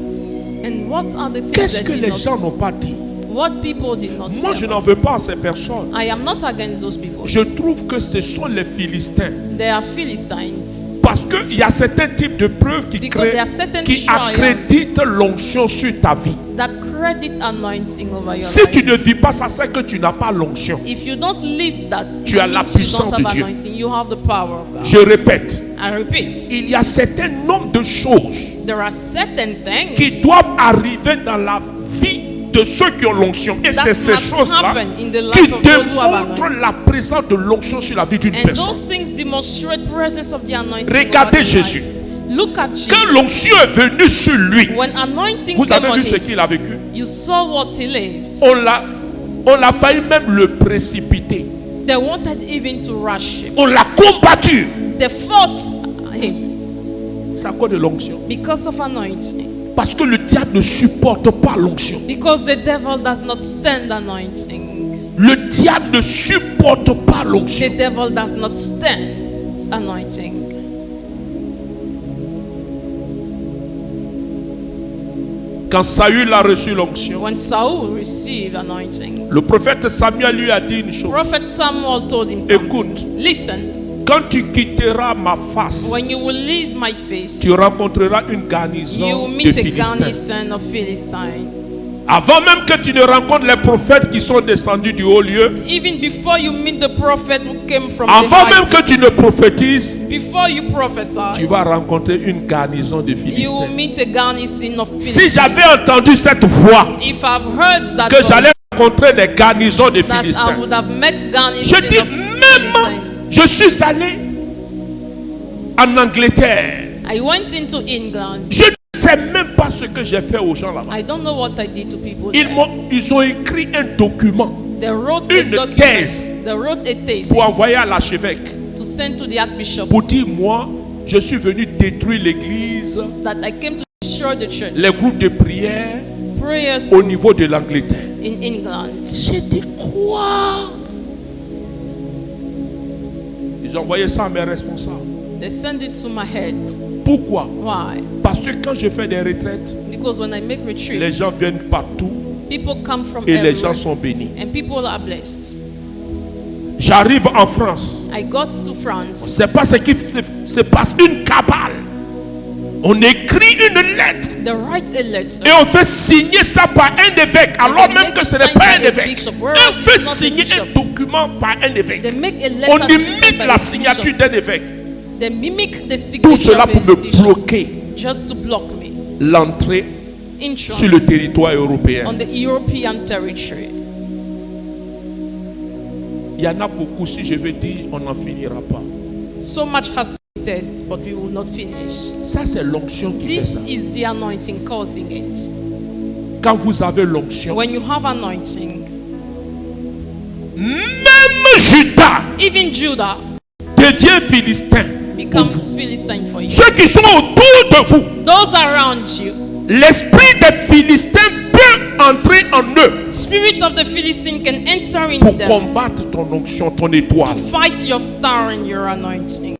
Speaker 3: And what are the things
Speaker 2: Qu'est-ce
Speaker 3: that
Speaker 2: que
Speaker 3: did
Speaker 2: les
Speaker 3: not,
Speaker 2: gens n'ont pas dit?
Speaker 3: what people did not
Speaker 2: Moi,
Speaker 3: say
Speaker 2: je n'en
Speaker 3: about
Speaker 2: veux pas à ces personnes.
Speaker 3: I am not against those people.
Speaker 2: Je trouve que ce sont les Philistins.
Speaker 3: They are Philistines.
Speaker 2: Parce qu'il y a certains types de preuves qui
Speaker 3: Because there are certain
Speaker 2: qui
Speaker 3: trials
Speaker 2: accréditent l'onction sur ta vie.
Speaker 3: that credit anointing over your
Speaker 2: Si
Speaker 3: life.
Speaker 2: tu ne vis pas ça, c'est que tu n'as pas l'onction.
Speaker 3: If you don't live that,
Speaker 2: Tu
Speaker 3: it
Speaker 2: as la
Speaker 3: means you
Speaker 2: puissance
Speaker 3: don't
Speaker 2: de
Speaker 3: have
Speaker 2: Dieu.
Speaker 3: anointing. You have the power of God.
Speaker 2: Je répète,
Speaker 3: I repeat,
Speaker 2: il y a certain nombre de choses
Speaker 3: there are certain things
Speaker 2: qui doivent arriver dans la vie de ceux qui ont l'onction. Et
Speaker 3: that
Speaker 2: c'est ces
Speaker 3: must
Speaker 2: choses-là
Speaker 3: happen in the
Speaker 2: qui
Speaker 3: life of those who have
Speaker 2: démontrent
Speaker 3: anointing.
Speaker 2: la présence de l'onction sur la vie d'une
Speaker 3: And
Speaker 2: personne.
Speaker 3: those things demonstrate presence of the anointing.
Speaker 2: Regardez
Speaker 3: over the
Speaker 2: Jésus.
Speaker 3: life. Look at Jesus.
Speaker 2: Quand l'onction est venue sur lui,
Speaker 3: When anointing
Speaker 2: vous
Speaker 3: came
Speaker 2: avez
Speaker 3: on
Speaker 2: vu ce
Speaker 3: him,
Speaker 2: qu'il a vécu.
Speaker 3: you saw what he lived.
Speaker 2: On l'a failli même le précipiter.
Speaker 3: They wanted even to rush him.
Speaker 2: On l'a combattu.
Speaker 3: They fought him
Speaker 2: C'est à cause de l'onction.
Speaker 3: because of anointing.
Speaker 2: Parce que le diable ne supporte pas l'onction.
Speaker 3: Because the devil does not stand anointing.
Speaker 2: Le diable ne supporte pas l'onction.
Speaker 3: The devil does not stand anointing.
Speaker 2: Quand Saül a reçu l'onction,
Speaker 3: When Saul received anointing,
Speaker 2: le prophète Samuel lui a dit une chose.
Speaker 3: Prophet Samuel told him something.
Speaker 2: Écoute,
Speaker 3: Listen,
Speaker 2: quand tu quitteras ma face,
Speaker 3: when you will leave my face,
Speaker 2: tu rencontreras une
Speaker 3: you will
Speaker 2: garnison de
Speaker 3: meet a
Speaker 2: Philistins.
Speaker 3: garrison of Philistines.
Speaker 2: Avant même que tu ne rencontres les prophètes qui sont descendus du haut lieu,
Speaker 3: Even before you meet the prophet who came from the
Speaker 2: avant
Speaker 3: high
Speaker 2: même que tu ne prophétises,
Speaker 3: before you
Speaker 2: tu
Speaker 3: prophesy,
Speaker 2: vas rencontrer une garnison de
Speaker 3: you will
Speaker 2: Philistins.
Speaker 3: meet a garrison of
Speaker 2: Si
Speaker 3: Philistines.
Speaker 2: j'avais entendu cette voix,
Speaker 3: If I've heard that
Speaker 2: que
Speaker 3: voice,
Speaker 2: j'allais rencontrer des garnisons de
Speaker 3: that I
Speaker 2: Philistins,
Speaker 3: would have met garrison
Speaker 2: je dis
Speaker 3: of
Speaker 2: même,
Speaker 3: Philistines.
Speaker 2: je suis allé en Angleterre.
Speaker 3: I went into England.
Speaker 2: Je ne sais même pas ce que j'ai fait aux gens là-bas.
Speaker 3: I don't know what I did to people
Speaker 2: Ils
Speaker 3: there.
Speaker 2: ils ont écrit un document
Speaker 3: They wrote
Speaker 2: une
Speaker 3: a document.
Speaker 2: thèse
Speaker 3: They wrote a thesis
Speaker 2: pour envoyer à l'archevêque
Speaker 3: to send to the archbishop
Speaker 2: pour dire, moi, je suis venu détruire l'église,
Speaker 3: that I came to destroy the church.
Speaker 2: les groupes de prière
Speaker 3: Prayers
Speaker 2: au niveau de l'Angleterre.
Speaker 3: in England.
Speaker 2: J'ai dit quoi? Ils ont envoyé ça à mes responsables.
Speaker 3: They send it to my head.
Speaker 2: Pourquoi?
Speaker 3: Why?
Speaker 2: Parce que quand je fais des retraites,
Speaker 3: Because when I make
Speaker 2: les
Speaker 3: retreats,
Speaker 2: gens viennent partout
Speaker 3: people come from
Speaker 2: et les
Speaker 3: everywhere,
Speaker 2: gens sont bénis.
Speaker 3: and people are blessed.
Speaker 2: J'arrive en France.
Speaker 3: I got to France.
Speaker 2: C'est pas ce qui se passe, une cabale. On écrit une lettre
Speaker 3: They write a letter.
Speaker 2: et on fait signer ça par un évêque, alors
Speaker 3: they
Speaker 2: même
Speaker 3: make
Speaker 2: que
Speaker 3: it
Speaker 2: ce n'est
Speaker 3: signed
Speaker 2: pas
Speaker 3: by
Speaker 2: un
Speaker 3: a
Speaker 2: évêque.
Speaker 3: bishop,
Speaker 2: On
Speaker 3: whereas
Speaker 2: fait
Speaker 3: it's not a
Speaker 2: signer
Speaker 3: bishop.
Speaker 2: un document par un évêque.
Speaker 3: They make a
Speaker 2: On
Speaker 3: letter to be signed
Speaker 2: imite
Speaker 3: by
Speaker 2: la
Speaker 3: a
Speaker 2: signature
Speaker 3: bishop.
Speaker 2: d'un évêque.
Speaker 3: They mimic the
Speaker 2: Tout
Speaker 3: signature
Speaker 2: cela
Speaker 3: of
Speaker 2: pour
Speaker 3: a
Speaker 2: me
Speaker 3: bishop
Speaker 2: bloquer
Speaker 3: just to block me.
Speaker 2: l'entrée
Speaker 3: Entrance
Speaker 2: sur le territoire européen.
Speaker 3: on the European territory.
Speaker 2: Il y en a beaucoup, si je veux dire, on n'en finira pas.
Speaker 3: So much has to be said, but we will not finish.
Speaker 2: Ça, c'est l'onction qui fait ça.
Speaker 3: This is the anointing causing it.
Speaker 2: Quand vous avez l'onction,
Speaker 3: When you have anointing,
Speaker 2: même Judas,
Speaker 3: even Judah,
Speaker 2: devient philistin.
Speaker 3: becomes Philistine for you.
Speaker 2: Ceux qui sont autour de vous,
Speaker 3: Those around you,
Speaker 2: l'esprit des Philistins peut entrer en eux
Speaker 3: spirit of the Philistine can enter in
Speaker 2: pour
Speaker 3: them
Speaker 2: combattre ton onction, ton étoile.
Speaker 3: to fight your star and your anointing.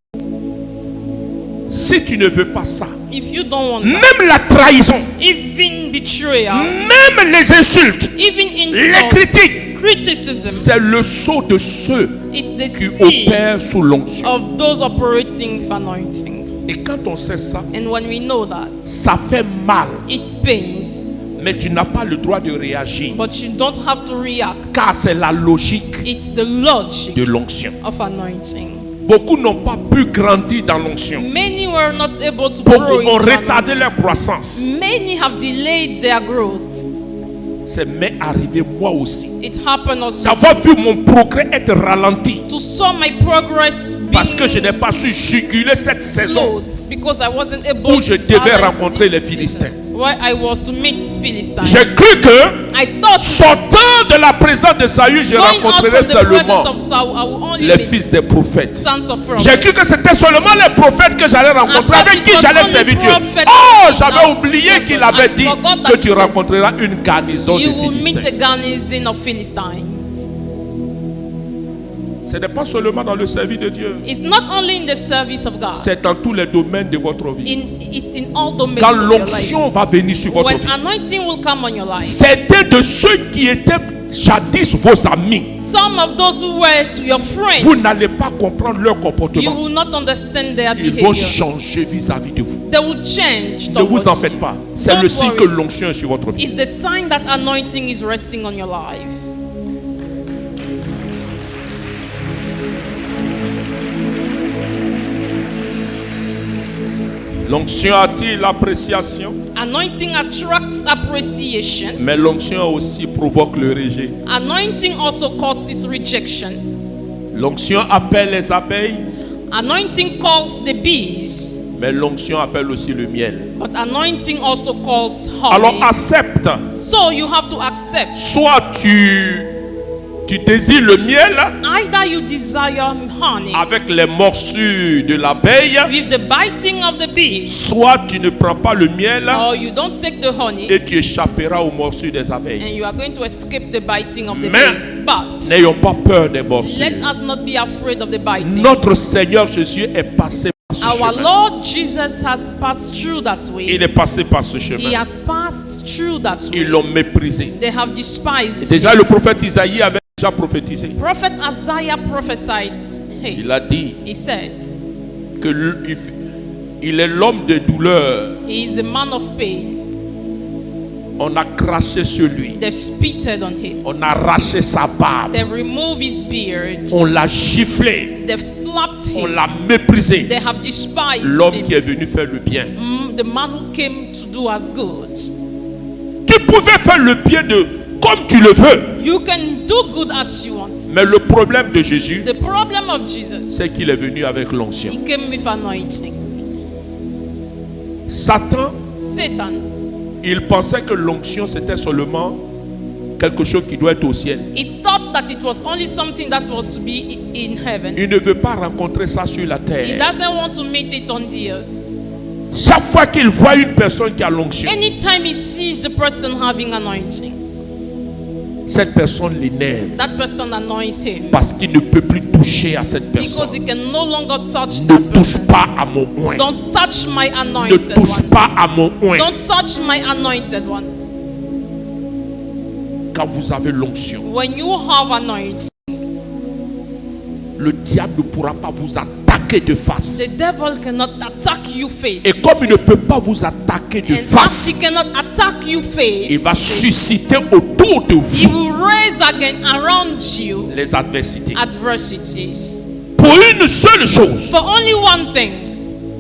Speaker 2: Si tu ne veux pas ça,
Speaker 3: If you don't want that,
Speaker 2: même la trahison,
Speaker 3: even betrayal,
Speaker 2: même les insultes,
Speaker 3: even
Speaker 2: les
Speaker 3: insult,
Speaker 2: critiques,
Speaker 3: criticism,
Speaker 2: c'est le sceau de ceux
Speaker 3: it's the
Speaker 2: qui
Speaker 3: seed
Speaker 2: opèrent sous l'onction.
Speaker 3: of those operating with anointing.
Speaker 2: Et quand on sait ça,
Speaker 3: And when we know that,
Speaker 2: ça fait mal.
Speaker 3: it pains,
Speaker 2: Mais tu n'as pas le droit de réagir.
Speaker 3: but you don't have to react.
Speaker 2: Car c'est la logique
Speaker 3: It's the logic
Speaker 2: de l'onction.
Speaker 3: of anointing.
Speaker 2: Beaucoup n'ont pas pu grandir dans l'onction.
Speaker 3: Many were not able to grow
Speaker 2: Beaucoup ont
Speaker 3: into
Speaker 2: retardé
Speaker 3: anointing.
Speaker 2: leur croissance.
Speaker 3: Many have delayed their growth.
Speaker 2: C'est m'est arrivé moi aussi.
Speaker 3: It happened also
Speaker 2: D'avoir vu mon progrès être ralenti.
Speaker 3: to saw my progress
Speaker 2: Parce que je
Speaker 3: being
Speaker 2: n'ai pas su juguler cette saison
Speaker 3: slowed because I wasn't able
Speaker 2: où je
Speaker 3: to
Speaker 2: devais
Speaker 3: balance
Speaker 2: rencontrer
Speaker 3: this
Speaker 2: les
Speaker 3: season
Speaker 2: Philistins.
Speaker 3: where I was to meet Philistines.
Speaker 2: J'ai cru que
Speaker 3: I thought
Speaker 2: sortant de la présence de Saül, je
Speaker 3: going out
Speaker 2: rencontrerai
Speaker 3: from the presence
Speaker 2: seulement
Speaker 3: of Saul, I will only
Speaker 2: les
Speaker 3: meet
Speaker 2: fils des prophètes.
Speaker 3: sons of
Speaker 2: J'ai
Speaker 3: prophets.
Speaker 2: cru que c'était seulement les prophètes que j'allais rencontrer,
Speaker 3: I thought
Speaker 2: avec
Speaker 3: it
Speaker 2: qui
Speaker 3: was
Speaker 2: j'allais
Speaker 3: only
Speaker 2: servir Dieu.
Speaker 3: prophets
Speaker 2: Oh,
Speaker 3: that
Speaker 2: j'avais
Speaker 3: would
Speaker 2: oublié
Speaker 3: serve
Speaker 2: qu'il
Speaker 3: God.
Speaker 2: avait
Speaker 3: I
Speaker 2: dit
Speaker 3: forgot that
Speaker 2: que
Speaker 3: he
Speaker 2: tu
Speaker 3: said,
Speaker 2: rencontreras une garnison de
Speaker 3: You will meet a
Speaker 2: Philistins.
Speaker 3: garrison of Philistines.
Speaker 2: Ce n'est pas seulement dans le service de Dieu,
Speaker 3: It's not only in the service of God.
Speaker 2: c'est dans tous les domaines de votre vie.
Speaker 3: It's in all domains
Speaker 2: Quand
Speaker 3: of your life.
Speaker 2: l'onction va venir sur votre
Speaker 3: When
Speaker 2: vie,
Speaker 3: anointing will come on your life,
Speaker 2: certains de ceux qui étaient jadis vos amis,
Speaker 3: some of those who were your friends,
Speaker 2: vous n'allez pas comprendre leur
Speaker 3: you
Speaker 2: comportement.
Speaker 3: will not understand their
Speaker 2: Ils vont
Speaker 3: behavior.
Speaker 2: changer vis-à-vis de vous.
Speaker 3: They will change.
Speaker 2: Ne vous en
Speaker 3: towards
Speaker 2: faites
Speaker 3: you.
Speaker 2: pas. C'est
Speaker 3: Don't
Speaker 2: le signe
Speaker 3: worry.
Speaker 2: que l'onction est sur votre vie.
Speaker 3: It's the sign that anointing is resting on your life.
Speaker 2: L'onction attire l'appréciation,
Speaker 3: Anointing attracts appreciation.
Speaker 2: mais l'onction aussi provoque le rejet.
Speaker 3: Anointing also causes rejection.
Speaker 2: L'onction appelle les abeilles,
Speaker 3: Anointing calls the bees,
Speaker 2: mais l'onction appelle aussi le miel.
Speaker 3: but anointing also calls honey.
Speaker 2: Alors accepte.
Speaker 3: So you have to accept.
Speaker 2: Soit tu désires le miel
Speaker 3: Either you desire honey
Speaker 2: avec les morsures de l'abeille,
Speaker 3: with the biting of the bee,
Speaker 2: soit tu ne prends pas le miel
Speaker 3: or you don't take the honey
Speaker 2: et tu échapperas aux morsures des abeilles.
Speaker 3: and you are going to escape the biting of the
Speaker 2: Mais-
Speaker 3: bees. But
Speaker 2: N'ayons pas peur des morsures.
Speaker 3: let us not be afraid of the biting.
Speaker 2: Notre Seigneur Jésus est passé par ce
Speaker 3: Our
Speaker 2: chemin.
Speaker 3: Lord Jesus has passed through that way.
Speaker 2: Il est passé par ce
Speaker 3: He
Speaker 2: chemin.
Speaker 3: has passed through that way.
Speaker 2: Ils l'ont méprisé.
Speaker 3: They have despised
Speaker 2: Déjà,
Speaker 3: him.
Speaker 2: le prophète Isaïe avait déjà prophétisé.
Speaker 3: Prophet Isaiah prophesied
Speaker 2: Il
Speaker 3: hate.
Speaker 2: a dit
Speaker 3: He said,
Speaker 2: que il est l'homme de douleur.
Speaker 3: he is a man of pain.
Speaker 2: On a craché sur lui.
Speaker 3: They've spitted on him.
Speaker 2: On a arraché sa barbe.
Speaker 3: They've removed his beard.
Speaker 2: On l'a giflé.
Speaker 3: They've slapped
Speaker 2: On
Speaker 3: him.
Speaker 2: l'a méprisé.
Speaker 3: They have despised
Speaker 2: L'homme qui
Speaker 3: him.
Speaker 2: est venu faire le bien.
Speaker 3: The man who came to do us good.
Speaker 2: Tu pouvais faire le bien comme tu le veux.
Speaker 3: You can do good as you want.
Speaker 2: Mais le problème de Jésus,
Speaker 3: The problem of Jesus,
Speaker 2: c'est qu'il est venu avec l'onction.
Speaker 3: he came with anointing.
Speaker 2: Satan,
Speaker 3: Satan,
Speaker 2: il pensait que l'onction c'était seulement quelque chose qui doit être au ciel.
Speaker 3: he thought that it was only something that was to be in heaven.
Speaker 2: Il ne veut pas rencontrer ça sur la
Speaker 3: He
Speaker 2: terre.
Speaker 3: doesn't want to meet it on the earth.
Speaker 2: Chaque fois qu'il voit une personne qui a l'onction,
Speaker 3: Anytime he sees the person having anointing,
Speaker 2: cette personne l'énerve
Speaker 3: that person annoys him
Speaker 2: parce qu'il ne peut plus toucher à cette
Speaker 3: because
Speaker 2: personne.
Speaker 3: he can no longer touch
Speaker 2: Ne
Speaker 3: that
Speaker 2: touche
Speaker 3: person.
Speaker 2: pas à mon oin.
Speaker 3: Don't touch my
Speaker 2: Ne
Speaker 3: anointed
Speaker 2: touche
Speaker 3: one.
Speaker 2: pas à mon oin.
Speaker 3: Don't touch my anointed one.
Speaker 2: Quand vous avez l'onction,
Speaker 3: When you have anointing,
Speaker 2: le diable ne pourra pas vous attaquer de
Speaker 3: the
Speaker 2: face.
Speaker 3: devil cannot attack you face.
Speaker 2: Et comme il ne peut pas vous attaquer de
Speaker 3: And as
Speaker 2: face,
Speaker 3: he cannot attack you
Speaker 2: il
Speaker 3: face,
Speaker 2: va susciter autour de
Speaker 3: he
Speaker 2: vous
Speaker 3: will raise again around you
Speaker 2: les adversités.
Speaker 3: adversities.
Speaker 2: Pour une seule chose,
Speaker 3: For only one thing,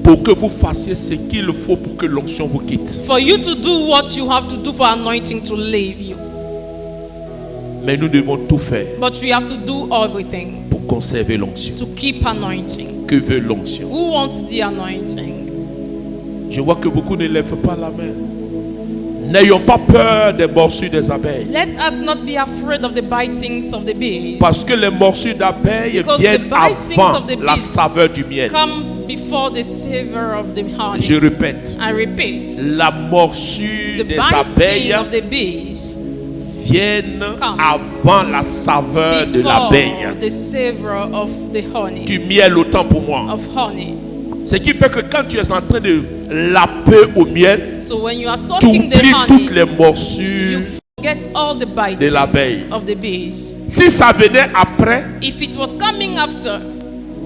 Speaker 2: pour que vous fassiez ce qu'il faut pour que l'onction vous quitte.
Speaker 3: for you to do what you have to do for anointing to leave you.
Speaker 2: Mais nous devons tout faire
Speaker 3: But we have to do everything
Speaker 2: pour conserver l'onction.
Speaker 3: to keep anointing.
Speaker 2: Que veut l'onction?
Speaker 3: Who wants the anointing?
Speaker 2: Je vois que beaucoup ne lèvent pas la main. N'ayons pas peur des morsures des abeilles.
Speaker 3: Let us not be afraid of the bitings of the bees.
Speaker 2: Parce que les morsures d'abeilles
Speaker 3: Because
Speaker 2: viennent
Speaker 3: the bitings
Speaker 2: avant
Speaker 3: of the
Speaker 2: la
Speaker 3: bees
Speaker 2: saveur du miel.
Speaker 3: Comes before the savor of the honey.
Speaker 2: Je répète,
Speaker 3: I repeat.
Speaker 2: la morsure
Speaker 3: The
Speaker 2: des
Speaker 3: biting
Speaker 2: abeilles
Speaker 3: of the bees
Speaker 2: viennent
Speaker 3: Come.
Speaker 2: avant la saveur de
Speaker 3: before
Speaker 2: l'abeille.
Speaker 3: the savor of the honey.
Speaker 2: Du miel autant pour moi.
Speaker 3: Of honey.
Speaker 2: Ce qui fait que quand tu es en train de laper au miel,
Speaker 3: So when you are
Speaker 2: tu
Speaker 3: soaking the
Speaker 2: oublies
Speaker 3: honey,
Speaker 2: toutes les morsures.
Speaker 3: you forget all the bites
Speaker 2: de l'abeille.
Speaker 3: of the bees.
Speaker 2: Si ça venait après,
Speaker 3: If it was coming after,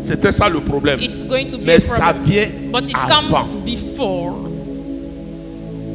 Speaker 2: c'était ça le problème.
Speaker 3: it's going to be
Speaker 2: Mais
Speaker 3: a
Speaker 2: ça
Speaker 3: problem.
Speaker 2: vient
Speaker 3: But it
Speaker 2: avant
Speaker 3: comes before.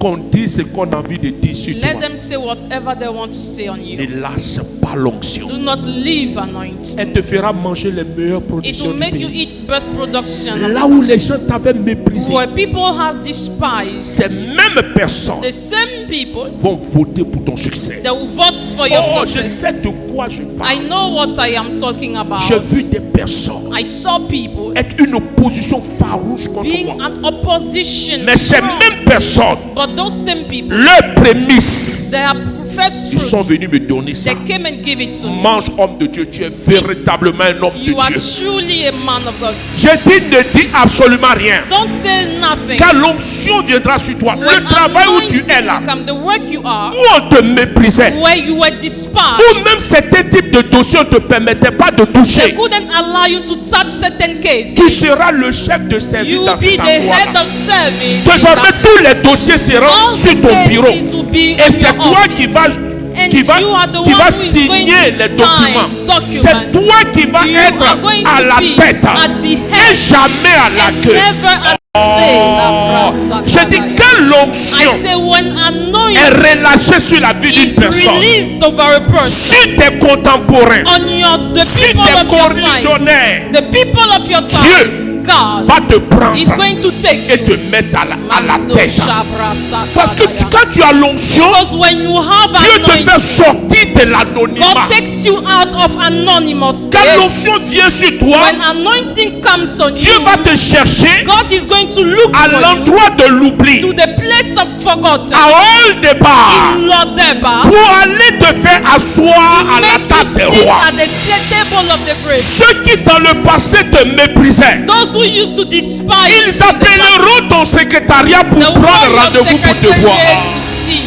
Speaker 2: qu'on dise ce qu'on a envie de dire sur
Speaker 3: Let
Speaker 2: toi.
Speaker 3: them say whatever they want to say on you.
Speaker 2: Ne lâche pas l'onction.
Speaker 3: Do not leave anointing.
Speaker 2: Elle te fera manger les meilleures
Speaker 3: It
Speaker 2: productions
Speaker 3: will
Speaker 2: du
Speaker 3: make you
Speaker 2: pays.
Speaker 3: eat best production.
Speaker 2: Là où les gens t'avaient méprisé,
Speaker 3: Where people has despised,
Speaker 2: ces mêmes personnes
Speaker 3: the same people,
Speaker 2: vont voter pour ton succès.
Speaker 3: they will vote for your
Speaker 2: Oh, je
Speaker 3: success.
Speaker 2: sais de quoi je
Speaker 3: I
Speaker 2: parle.
Speaker 3: know what I am talking about.
Speaker 2: J'ai vu des personnes
Speaker 3: I saw people
Speaker 2: être une opposition farouche contre
Speaker 3: being
Speaker 2: moi.
Speaker 3: an opposition.
Speaker 2: Mais ces
Speaker 3: strong.
Speaker 2: mêmes personnes,
Speaker 3: But those same people,
Speaker 2: leurs prémices,
Speaker 3: they are first
Speaker 2: ils sont
Speaker 3: fruits.
Speaker 2: venus me donner ça.
Speaker 3: They came and give it to me.
Speaker 2: Mange, homme de Dieu, tu es véritablement un homme de
Speaker 3: You are
Speaker 2: Dieu.
Speaker 3: truly a man of God.
Speaker 2: Je dis, ne dis absolument rien.
Speaker 3: Don't say nothing.
Speaker 2: Car l'onction viendra sur toi.
Speaker 3: When
Speaker 2: Le travail où tu
Speaker 3: anointing
Speaker 2: es là,
Speaker 3: will come, the work you are,
Speaker 2: où on te méprisait,
Speaker 3: where you were despised,
Speaker 2: où même certains types de dossiers ne te permettaient pas de
Speaker 3: they
Speaker 2: toucher,
Speaker 3: couldn't allow you to touch certain cases.
Speaker 2: tu seras le chef de service
Speaker 3: You
Speaker 2: dans
Speaker 3: will be
Speaker 2: cet
Speaker 3: the head
Speaker 2: endroit-là.
Speaker 3: of service.
Speaker 2: Désormais, tous les dossiers seront
Speaker 3: All
Speaker 2: sur
Speaker 3: the
Speaker 2: ton bureau.
Speaker 3: cases will be
Speaker 2: Et
Speaker 3: in
Speaker 2: c'est
Speaker 3: your
Speaker 2: toi
Speaker 3: office.
Speaker 2: qui vas
Speaker 3: And
Speaker 2: qui va,
Speaker 3: you are the
Speaker 2: qui
Speaker 3: one
Speaker 2: va
Speaker 3: who is going
Speaker 2: signer
Speaker 3: to
Speaker 2: les
Speaker 3: sign
Speaker 2: documents.
Speaker 3: documents.
Speaker 2: C'est toi qui vas
Speaker 3: You
Speaker 2: être
Speaker 3: are going
Speaker 2: à
Speaker 3: to
Speaker 2: la
Speaker 3: be
Speaker 2: tête
Speaker 3: at the
Speaker 2: et
Speaker 3: head
Speaker 2: jamais à la
Speaker 3: and
Speaker 2: queue.
Speaker 3: never at the
Speaker 2: Je dis
Speaker 3: tail.
Speaker 2: que
Speaker 3: I
Speaker 2: l'onction
Speaker 3: say when
Speaker 2: est
Speaker 3: anointing
Speaker 2: relâchée sur la vie d'une
Speaker 3: is
Speaker 2: personne,
Speaker 3: released over a person,
Speaker 2: sur tes contemporains,
Speaker 3: on the
Speaker 2: sur
Speaker 3: people
Speaker 2: tes
Speaker 3: of your time,
Speaker 2: corréligionnaires,
Speaker 3: the people of your
Speaker 2: Dieu
Speaker 3: time, God
Speaker 2: va te prendre
Speaker 3: is going to take
Speaker 2: et te mettre à la
Speaker 3: Mando
Speaker 2: tête.
Speaker 3: Shabra
Speaker 2: Parce que
Speaker 3: Sakadaya.
Speaker 2: quand tu as l'onction,
Speaker 3: Because when you have
Speaker 2: Dieu te fait
Speaker 3: anointing,
Speaker 2: sortir de l'anonymat.
Speaker 3: God takes you out of anonymous
Speaker 2: Quand
Speaker 3: state.
Speaker 2: l'onction vient sur toi,
Speaker 3: When anointing comes on
Speaker 2: Dieu
Speaker 3: you,
Speaker 2: va te chercher
Speaker 3: God is going to look
Speaker 2: à
Speaker 3: for you
Speaker 2: l'endroit de l'oubli,
Speaker 3: to the place of forgotten
Speaker 2: à haut départ,
Speaker 3: in Lodeba,
Speaker 2: pour aller te faire asseoir à la
Speaker 3: make you
Speaker 2: table
Speaker 3: sit
Speaker 2: des rois.
Speaker 3: at the table of the great.
Speaker 2: Ceux qui dans le passé te méprisaient,
Speaker 3: Those who used to despise
Speaker 2: ils
Speaker 3: you,
Speaker 2: appelleront ton secrétariat pour
Speaker 3: the
Speaker 2: prendre
Speaker 3: warrior
Speaker 2: rendez-vous pour te voir.
Speaker 3: secretariat to see.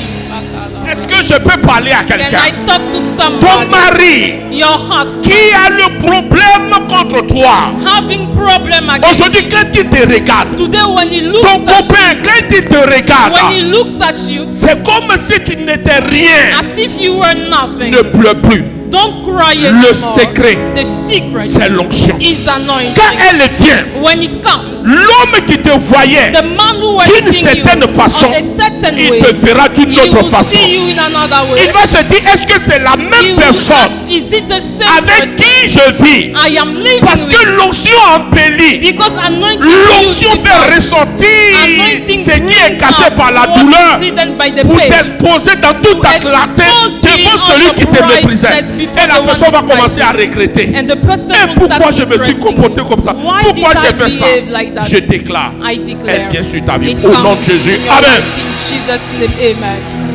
Speaker 2: Est-ce que je peux parler à
Speaker 3: Can
Speaker 2: quelqu'un?
Speaker 3: I talk to
Speaker 2: Ton
Speaker 3: somebody?
Speaker 2: mari
Speaker 3: Your husband
Speaker 2: qui a le problème contre toi,
Speaker 3: having problem against
Speaker 2: aujourd'hui
Speaker 3: you.
Speaker 2: quand il te regarde,
Speaker 3: Today when he
Speaker 2: ton
Speaker 3: looks at you,
Speaker 2: copain quand il te regarde,
Speaker 3: when he looks at you,
Speaker 2: c'est comme si tu n'étais rien.
Speaker 3: as if you were nothing.
Speaker 2: Ne pleure plus.
Speaker 3: Don't cry anymore.
Speaker 2: Le secret,
Speaker 3: The secret
Speaker 2: c'est l'onction.
Speaker 3: is anointing.
Speaker 2: Quand elle vient,
Speaker 3: When it comes,
Speaker 2: l'homme qui te voyait
Speaker 3: the man who was
Speaker 2: d'une
Speaker 3: seeing you
Speaker 2: certaine façon,
Speaker 3: on a certain
Speaker 2: il
Speaker 3: way,
Speaker 2: te verra d'une
Speaker 3: he
Speaker 2: autre
Speaker 3: will
Speaker 2: façon.
Speaker 3: see you in another way.
Speaker 2: Il va se dire, est-ce que c'est la
Speaker 3: He
Speaker 2: même
Speaker 3: will
Speaker 2: personne
Speaker 3: ask, is it the same
Speaker 2: avec
Speaker 3: person
Speaker 2: qui je vis?
Speaker 3: I am living
Speaker 2: Parce
Speaker 3: with?
Speaker 2: que l'onction embellit.
Speaker 3: Because anointing
Speaker 2: L'onction fait ressortir
Speaker 3: Anointing
Speaker 2: ce qui est
Speaker 3: brings
Speaker 2: caché
Speaker 3: out
Speaker 2: par la
Speaker 3: what
Speaker 2: douleur
Speaker 3: is hidden by the
Speaker 2: pour
Speaker 3: pain.
Speaker 2: t'exposer dans toute ta
Speaker 3: To
Speaker 2: clarté
Speaker 3: expose
Speaker 2: devant
Speaker 3: you in
Speaker 2: celui
Speaker 3: all
Speaker 2: qui
Speaker 3: your
Speaker 2: te
Speaker 3: brightness
Speaker 2: méprisait.
Speaker 3: before
Speaker 2: Et la
Speaker 3: the one
Speaker 2: personne va
Speaker 3: who
Speaker 2: commencer à regretter.
Speaker 3: And the person
Speaker 2: Et
Speaker 3: will
Speaker 2: pourquoi
Speaker 3: start
Speaker 2: je me suis
Speaker 3: regretting
Speaker 2: comporté
Speaker 3: you.
Speaker 2: comme ça?
Speaker 3: Why
Speaker 2: Pourquoi
Speaker 3: did
Speaker 2: j'ai
Speaker 3: I
Speaker 2: fait ça?
Speaker 3: behave like that?
Speaker 2: Je déclare,
Speaker 3: I
Speaker 2: elle
Speaker 3: declare.
Speaker 2: vient sur ta vie.
Speaker 3: It
Speaker 2: Au nom
Speaker 3: comes
Speaker 2: de Jésus.
Speaker 3: in your
Speaker 2: Amen.
Speaker 3: life. In Jesus' name, amen.